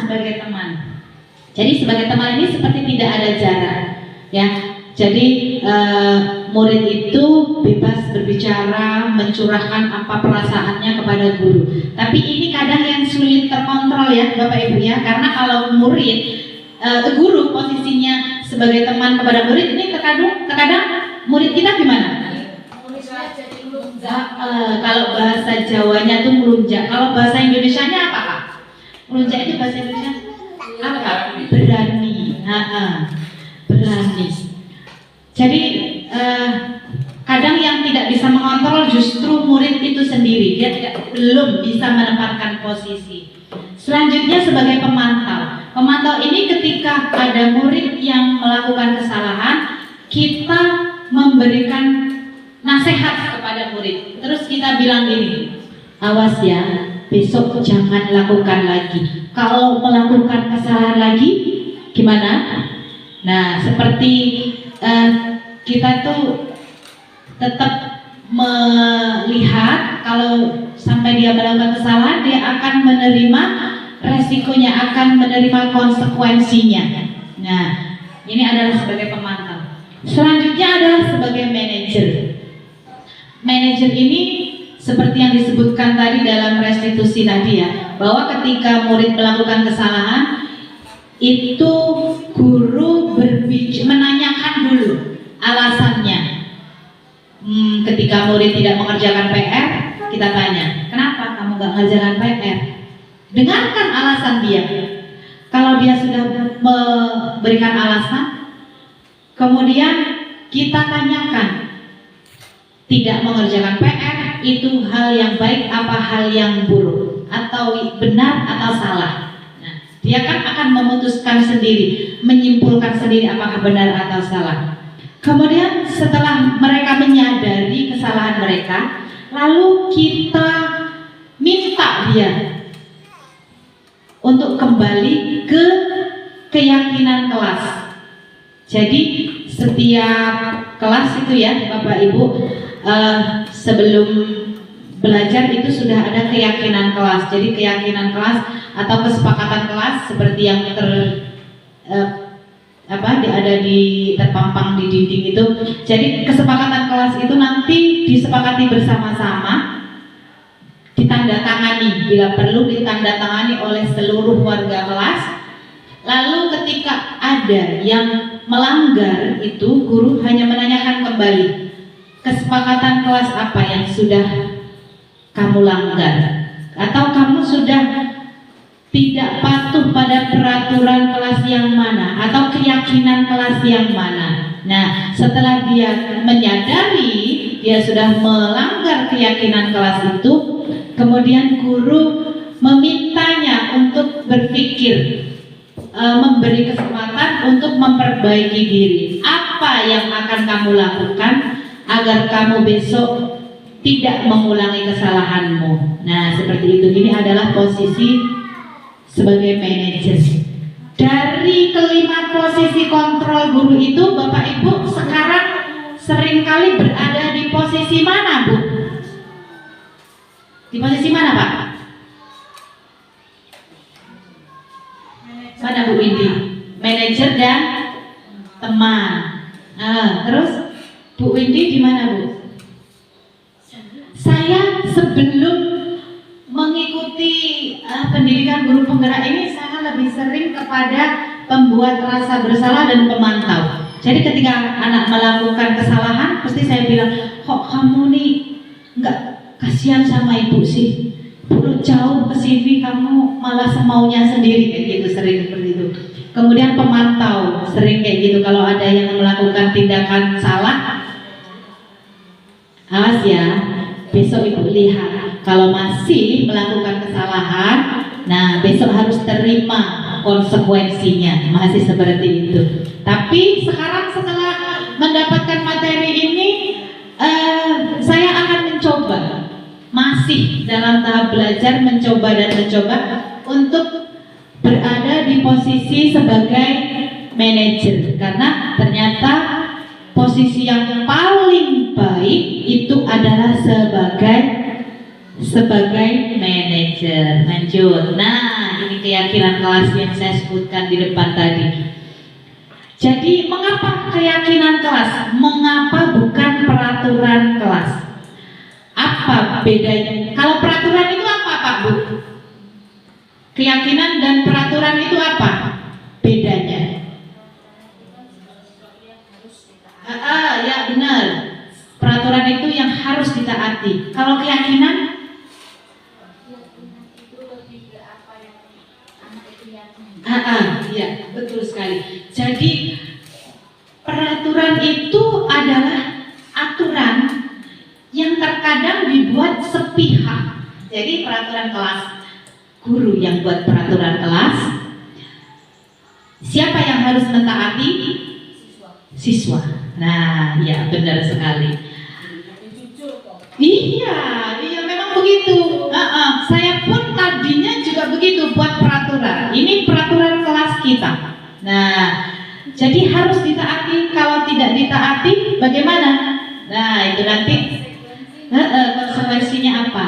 sebagai teman. Jadi sebagai teman ini seperti tidak ada jarak, ya. Jadi murid itu bebas berbicara, mencurahkan apa perasaannya kepada guru. Tapi ini kadang yang sulit terkontrol ya Bapak Ibu ya, karena kalau murid, guru posisinya sebagai teman kepada murid ini terkadang murid kita gimana? Kalau bahasa Jawanya tuh melunjak. Kalau bahasa Indonesianya apa Kak? Melunjak itu bahasa Indonesia apa? Berani. Berani. Jadi kadang yang tidak bisa mengontrol justru murid itu sendiri. Dia belum bisa menempatkan posisi. Selanjutnya sebagai pemantau. Pemantau ini ketika ada murid yang melakukan kesalahan, kita memberikan nasihat kepada murid. Terus kita bilang gini, awas ya, besok jangan lakukan lagi. Kalau melakukan kesalahan lagi, gimana? Nah, seperti kita tuh tetap melihat kalau sampai dia melakukan kesalahan, dia akan menerima resikonya, akan menerima konsekuensinya. Nah, ini adalah sebagai pemantau. Selanjutnya adalah sebagai manajer. Manajer ini seperti yang disebutkan tadi dalam restitusi tadi ya, bahwa ketika murid melakukan kesalahan, itu guru menanyakan dulu alasannya. Ketika murid tidak mengerjakan PR, kita tanya, kenapa kamu gak mengerjakan PR? Dengarkan alasan dia. Kalau dia sudah memberikan alasan, kemudian kita tanyakan, tidak mengerjakan PR itu hal yang baik apa hal yang buruk, atau benar atau salah. Nah, dia kan akan memutuskan sendiri, menyimpulkan sendiri apakah benar atau salah. Kemudian setelah mereka menyadari kesalahan mereka, lalu kita minta dia untuk kembali ke keyakinan kelas. Jadi setiap kelas itu ya Bapak Ibu, sebelum belajar itu sudah ada keyakinan kelas. Jadi keyakinan kelas atau kesepakatan kelas seperti yang terpampang di dinding itu. Jadi kesepakatan kelas itu nanti disepakati bersama-sama, ditandatangani, bila perlu ditandatangani oleh seluruh warga kelas. Lalu ketika ada yang melanggar itu, guru hanya menanyakan kembali, kesepakatan kelas apa yang sudah kamu langgar, atau kamu sudah tidak patuh pada peraturan kelas yang mana, atau keyakinan kelas yang mana. Nah, setelah dia menyadari dia sudah melanggar keyakinan kelas itu, kemudian guru memintanya untuk berpikir, memberi kesempatan untuk memperbaiki diri. Apa yang akan kamu lakukan agar kamu besok tidak mengulangi kesalahanmu? Nah, seperti itu. Ini adalah posisi sebagai manajer. Dari kelima posisi kontrol guru itu, Bapak Ibu sekarang seringkali berada di posisi mana, Bu? Di posisi mana, Pak? Mana Bu Windy? Manajer dan teman. Terus Bu Windy di mana, Bu? Saya sebelum mengikuti pendidikan guru penggerak ini, saya lebih sering kepada pembuat rasa bersalah dan pemantau. Jadi ketika anak melakukan kesalahan, pasti saya bilang, kok kamu nih nggak kasihan sama ibu sih? Perlu jauh ke sini, kamu malah semaunya sendiri, kayak gitu, sering seperti itu. Kemudian pemantau, sering kayak gitu, kalau ada yang melakukan tindakan salah, awas ya, besok ibu lihat, kalau masih melakukan kesalahan, nah besok harus terima konsekuensinya, masih seperti itu. Tapi sekarang setelah mendapatkan materi ini, saya akan mencoba, masih dalam tahap belajar, mencoba untuk berada di posisi sebagai manajer, karena ternyata posisi yang paling baik itu adalah sebagai manajer. Lanjut. Nah, ini keyakinan kelas yang saya sebutkan di depan tadi. Jadi mengapa keyakinan kelas? Mengapa bukan peraturan kelas? Apa bedanya? Kalau peraturan itu apa, Pak Bu? Keyakinan dan peraturan itu apa bedanya? Ya benar. Peraturan itu yang harus ditaati. Kalau keyakinan? Jadi peraturan itu adalah aturan yang terkadang dibuat sepihak. Jadi peraturan kelas, guru yang buat peraturan kelas. Siapa yang harus mentaati? Siswa. Nah, ya benar sekali. Iya memang begitu. Saya pun tadinya juga begitu buat peraturan. Ini peraturan kelas kita. Nah, jadi harus ditaati. Kalau tidak ditaati, bagaimana? Nah, itu nanti konsekuensinya apa?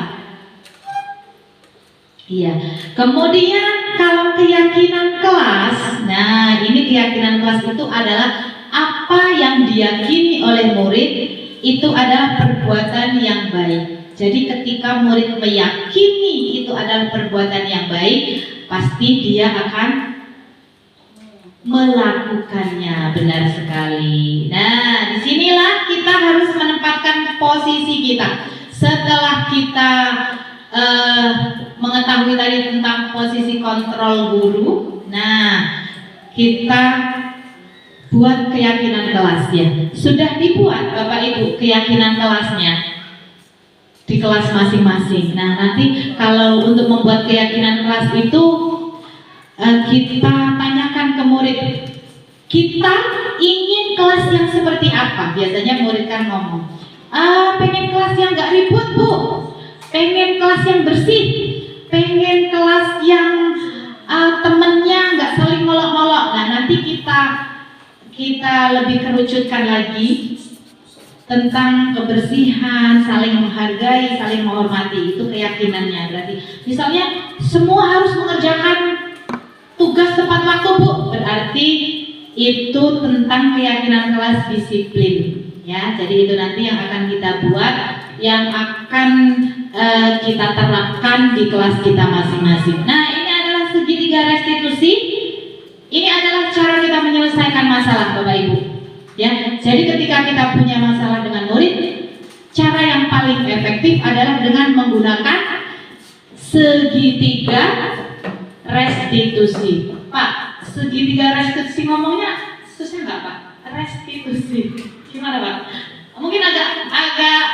Iya. Kemudian kalau keyakinan kelas, nah ini keyakinan kelas itu adalah apa yang diyakini oleh murid itu adalah perbuatan yang baik. Jadi ketika murid meyakini itu adalah perbuatan yang baik, pasti dia akan melakukannya. Benar sekali. Nah, disinilah kita harus menempatkan posisi kita. Setelah kita mengetahui tadi tentang posisi kontrol guru, nah kita buat keyakinan kelasnya. Sudah dibuat Bapak Ibu keyakinan kelasnya di kelas masing-masing. Nah, nanti kalau untuk membuat keyakinan kelas itu kita tanyakan ke murid, kita ingin kelas yang seperti apa? Biasanya murid kan ngomong, pengen kelas yang gak ribut Bu, pengen kelas yang bersih, pengen kelas yang temennya gak saling ngolok-ngolok. Nah, nanti kita lebih kerucutkan lagi tentang kebersihan, saling menghargai, saling menghormati. Itu keyakinannya. Berarti misalnya semua harus mengerjakan tugas tepat waktu Bu, berarti itu tentang keyakinan kelas disiplin ya. Jadi itu nanti yang akan kita buat, yang akan kita terapkan di kelas kita masing-masing. Nah, ini adalah segitiga restitusi. Ini adalah cara kita menyelesaikan masalah Bapak Ibu ya. Jadi ketika kita punya masalah dengan murid, cara yang paling efektif adalah dengan menggunakan segitiga restitusi. Pak, segitiga restitusi ngomongnya susah nggak Pak? Restitusi gimana Pak? Mungkin agak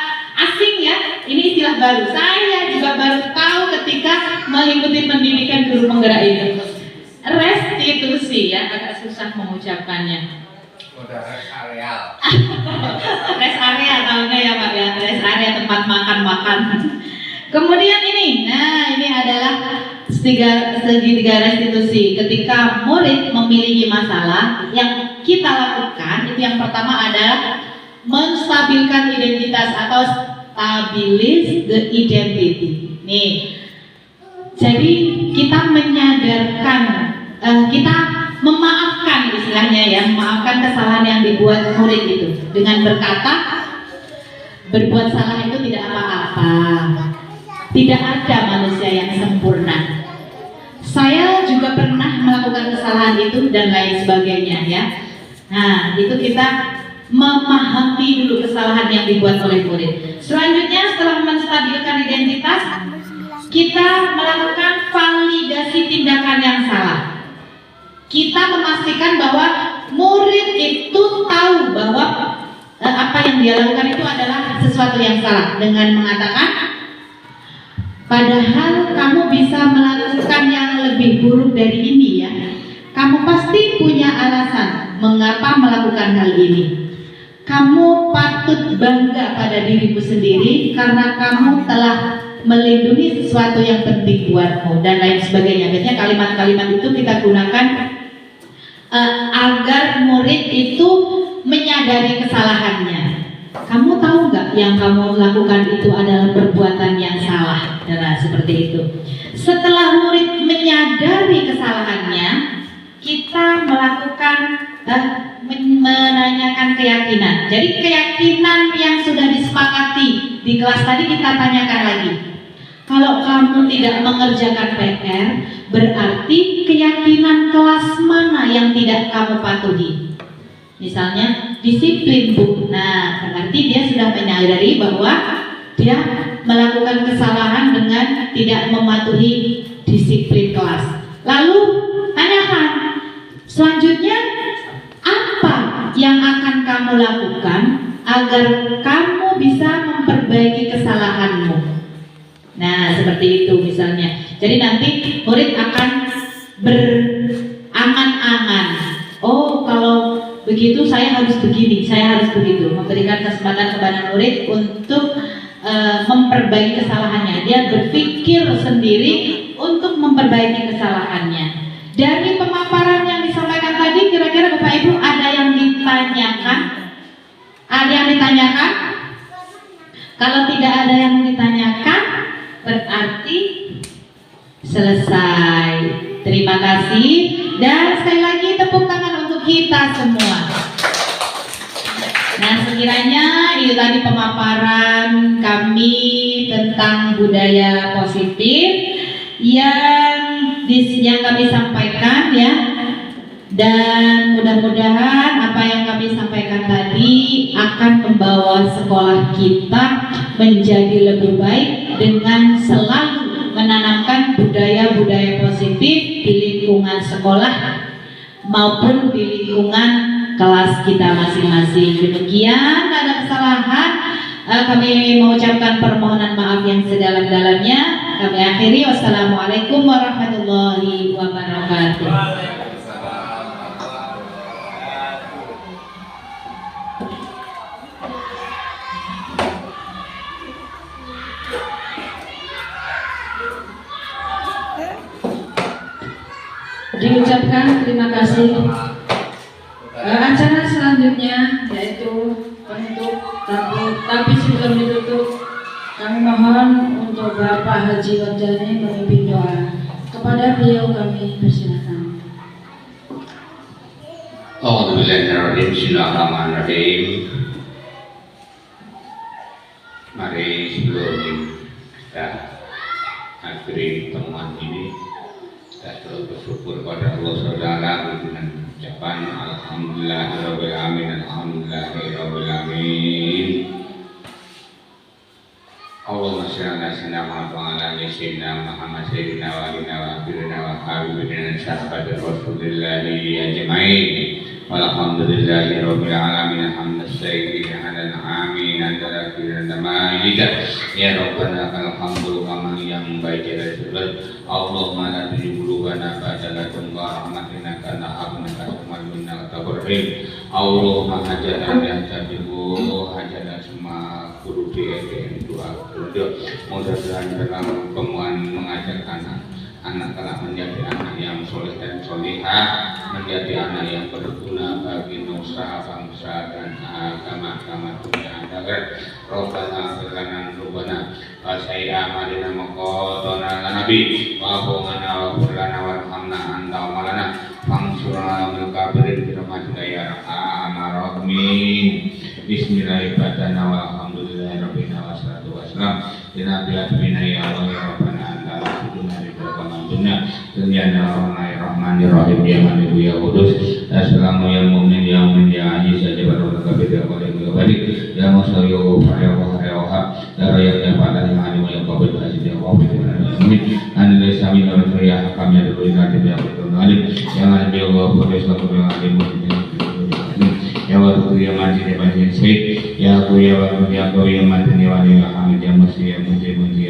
asing ya, ini istilah baru. Saya juga baru tahu ketika mengikuti pendidikan guru penggerak itu. Restitusi ya, agak susah mengucapkannya. Rest area. Rest area tahunya ya Pak ya, rest area tempat makan. Kemudian ini, nah ini adalah segitiga restitusi. Ketika murid memiliki masalah, yang kita lakukan itu yang pertama adalah menstabilkan identitas atau stabilis the identity. Nih, jadi kita menyadarkan, kita memaafkan istilahnya ya, memaafkan kesalahan yang dibuat murid itu dengan berkata, berbuat salah itu tidak apa-apa. Tidak ada manusia yang sempurna. Saya juga pernah melakukan kesalahan itu dan lain sebagainya ya. Nah, itu kita memahami dulu kesalahan yang dibuat oleh murid. Selanjutnya setelah menstabilkan identitas, kita melakukan validasi tindakan yang salah. Kita memastikan bahwa murid itu tahu bahwa apa yang dia lakukan itu adalah sesuatu yang salah dengan mengatakan, padahal kamu bisa melakukan yang lebih buruk dari ini ya. Kamu pasti punya alasan mengapa melakukan hal ini. Kamu patut bangga pada dirimu sendiri karena kamu telah melindungi sesuatu yang penting buatmu dan lain sebagainya. Biasanya kalimat-kalimat itu kita gunakan agar murid itu menyadari kesalahannya. Kamu tahu nggak yang kamu lakukan itu adalah perbuatan yang salah? Nah, seperti itu. Setelah murid menyadari kesalahannya, kita melakukan menanyakan keyakinan. Jadi keyakinan yang sudah disepakati di kelas tadi kita tanyakan lagi. Kalau kamu tidak mengerjakan PR, berarti keyakinan kelas mana yang tidak kamu patuhi? Misalnya disiplin Bu. Nah, berarti dia sudah menyadari bahwa dia melakukan kesalahan dengan tidak mematuhi disiplin kelas. Lalu tanyakan, selanjutnya kamu lakukan agar kamu bisa memperbaiki kesalahanmu. Nah, seperti itu misalnya. Jadi nanti murid akan berangan-angan. Oh, kalau begitu saya harus begini, saya harus begitu. Memberikan kesempatan kepada murid untuk memperbaiki kesalahannya. Dia berpikir sendiri untuk memperbaiki kesalahannya. Dari pemaparan yang disampaikan tadi, kira-kira Bapak Ibu ada yang ditanyakan? Ada yang ditanyakan? Kalau tidak ada yang ditanyakan, berarti selesai. Terima kasih. Dan sekali lagi tepuk tangan untuk kita semua. Nah, sekiranya itu tadi pemaparan kami tentang budaya positif yang kami sampaikan ya, dan mudah-mudahan apa yang kami sampaikan tadi akan membawa sekolah kita menjadi lebih baik dengan selalu menanamkan budaya-budaya positif di lingkungan sekolah maupun di lingkungan kelas kita masing-masing. Demikian, ada kesalahan kami mengucapkan permohonan maaf yang sedalam-dalamnya. Kami akhiri. Wassalamualaikum warahmatullahi wabarakatuh. Diucapkan terima kasih. Acara selanjutnya yaitu penutup, tapi sebelum ditutup kami mohon untuk Bapak Haji Wardani memimpin doa. Kepada beliau kami persilakan. Bismillahirrahmanirrahim. Mari sebelum kita akhiri temuan ini, kita bersyukur pada Allah SWT dengan ucapan Alhamdulillahirabbil alamin, Alhamdulillahirabbil alamin. Allahumma shalli ala sayyidina Muhammad wa ala ali sayyidina Muhammad sayyidina wa alina wa akhirina wa habibina sahabat Rasulillahi ajma'in. Walhamdulillahirabbil alamin, hamdan sayyidina halal amin antara kirana ma'ida ya rabbana alhamdulillah kama yang baik ya Rasulullah. Allahumma la tujibulubana ba'dalakum wa rahmatina kana abna kasmal minna tabarrim. Allahumma hajana bi'atabihu hajana semua guru DN doa mudah-mudahan dalam temuan mengajak anak telah menjadi anak yang soleh dan solehah, menjadi anak yang berguna bagi nusa, bangsa dan agama-agama dunia akhirat. Rabbana firlana rubana wa sayya amalina maqatana nabi wa qomana wa firlana warhamna anta amalana fangsurna min kabirin birahmatika ya arhamar rahimin. Bismillahirrahmanirrahim. Walhamdulillahirabbil alamin wassalatu wassalamu ala nabiyyina ya Allah ya rabbana anta rabbuna ridha Bismillahirrahmanirrahim. Ya Malik ya Qudus. Assalamu ya mu'min ya mu'min ya aziz ya jabbar wa kabir wa balik ya musalli wa ya rayyat ya fa'ala ya alim ya qabul aziz ya wafid amin. Anda sami wa ya hakam ya dulu ya ya alim ya alim ya Qudus wa alim ya waktu ya majid ya banyak sayyid ya aku ya waktu ya aku ya majid ya wali ya hamid ya masih ya muji ya muni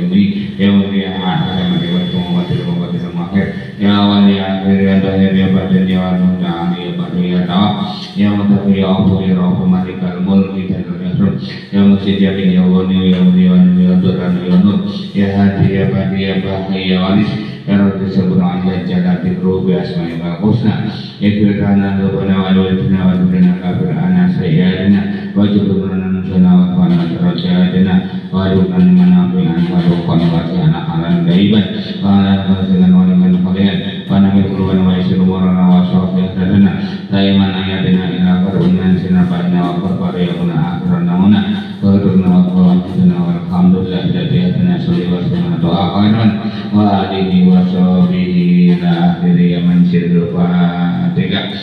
ya muni ya akhir ya mati waktu mati akhir ya wali akhir ya dahir ya badan ya wali ya badu ya tawa ya mutafi ya abu ya rabu malikal mulki dan rasul ya masjid ya bin ya wani ya muni ya duran ya nur ya hadi ya badi ya bahi ya walis ya rabbi sabuna ala jalati rubi asma'i wa husna ya firqana rabbana wa walidina wa dubbina kafir ana sayyidina wa jubrana nusana wa qana rajadina wa rukana manafi'an wa rukana wa sana halan daiban wa ala rasulina wa liman qaliyan wa nabi qurban wa isiru warana wa syafi'at dana daiman ayatina ila qarunan sinabana wa qarqariyuna akranamuna wa rukana wa qawatina walhamdulillah jadiatana salli wa sallam doa khairan wa alihi wa sahbihi ila akhiri yaman sirru fatiha.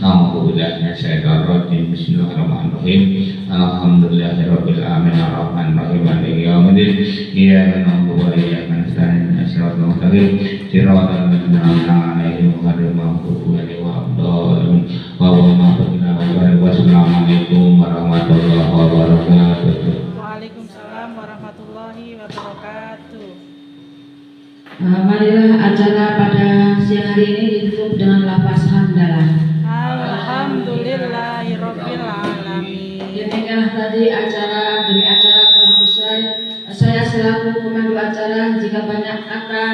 Alhamdulillah syaitan rajim. Bismillahirrahmanirrahim. Alhamdulillahirabbil alamin arrahmanir rahim maliki yaumiddin iyyaka na'budu wa iyyaka nasta'in ihdinas mustaqim siratal ladzina an'amta 'alaihim ghairil maghdubi 'alaihim waladdallin. Wa assalamu alaikum wabarakatuh. Marilah acara pada siang hari ini ditutup dengan lafaz hamdalah. Alhamdulillahirabbil alamin. Demikianlah tadi acara demi acara telah usai. Saya selaku pemandu acara, jika banyak kata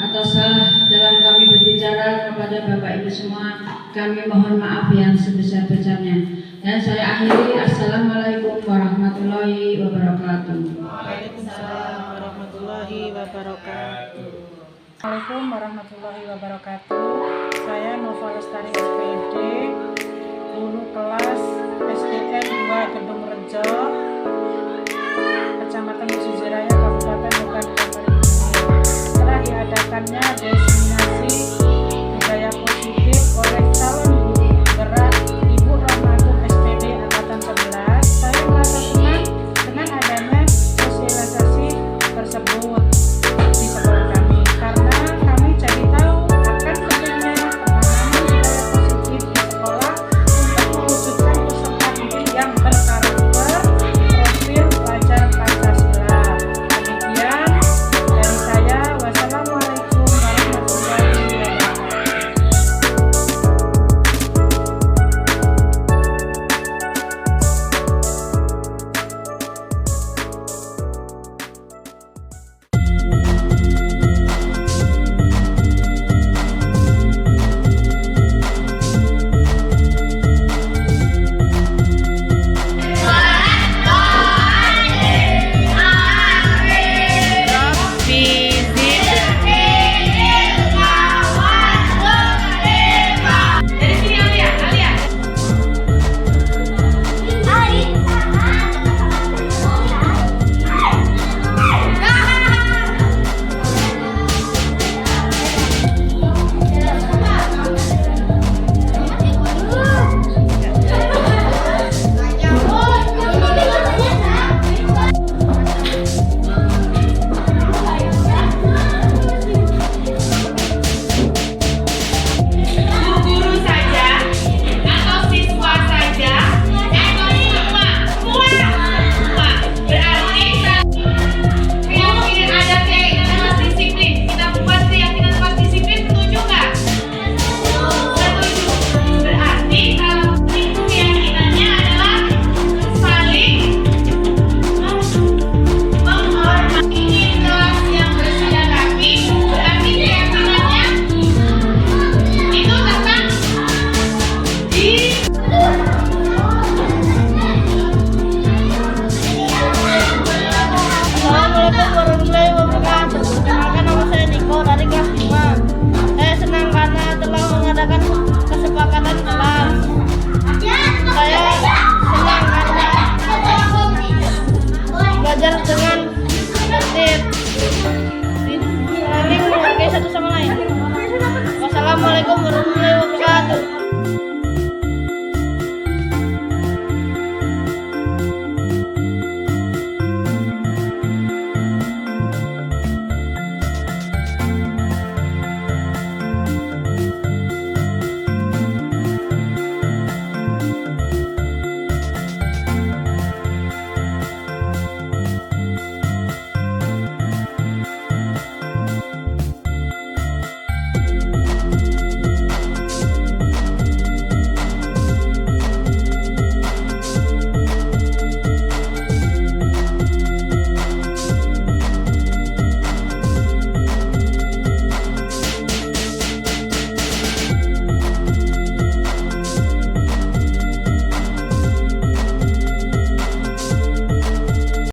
atau salah dalam kami berbicara kepada Bapak Ibu semua, kami mohon maaf yang sebesar-besarnya. Dan saya akhiri, Assalamualaikum warahmatullahi wabarakatuh. Waalaikumsalam warahmatullahi wabarakatuh. Assalamualaikum warahmatullahi wabarakatuh. Saya Nova Lestari SPD, guru kelas SDN 2 Gedung Rejo.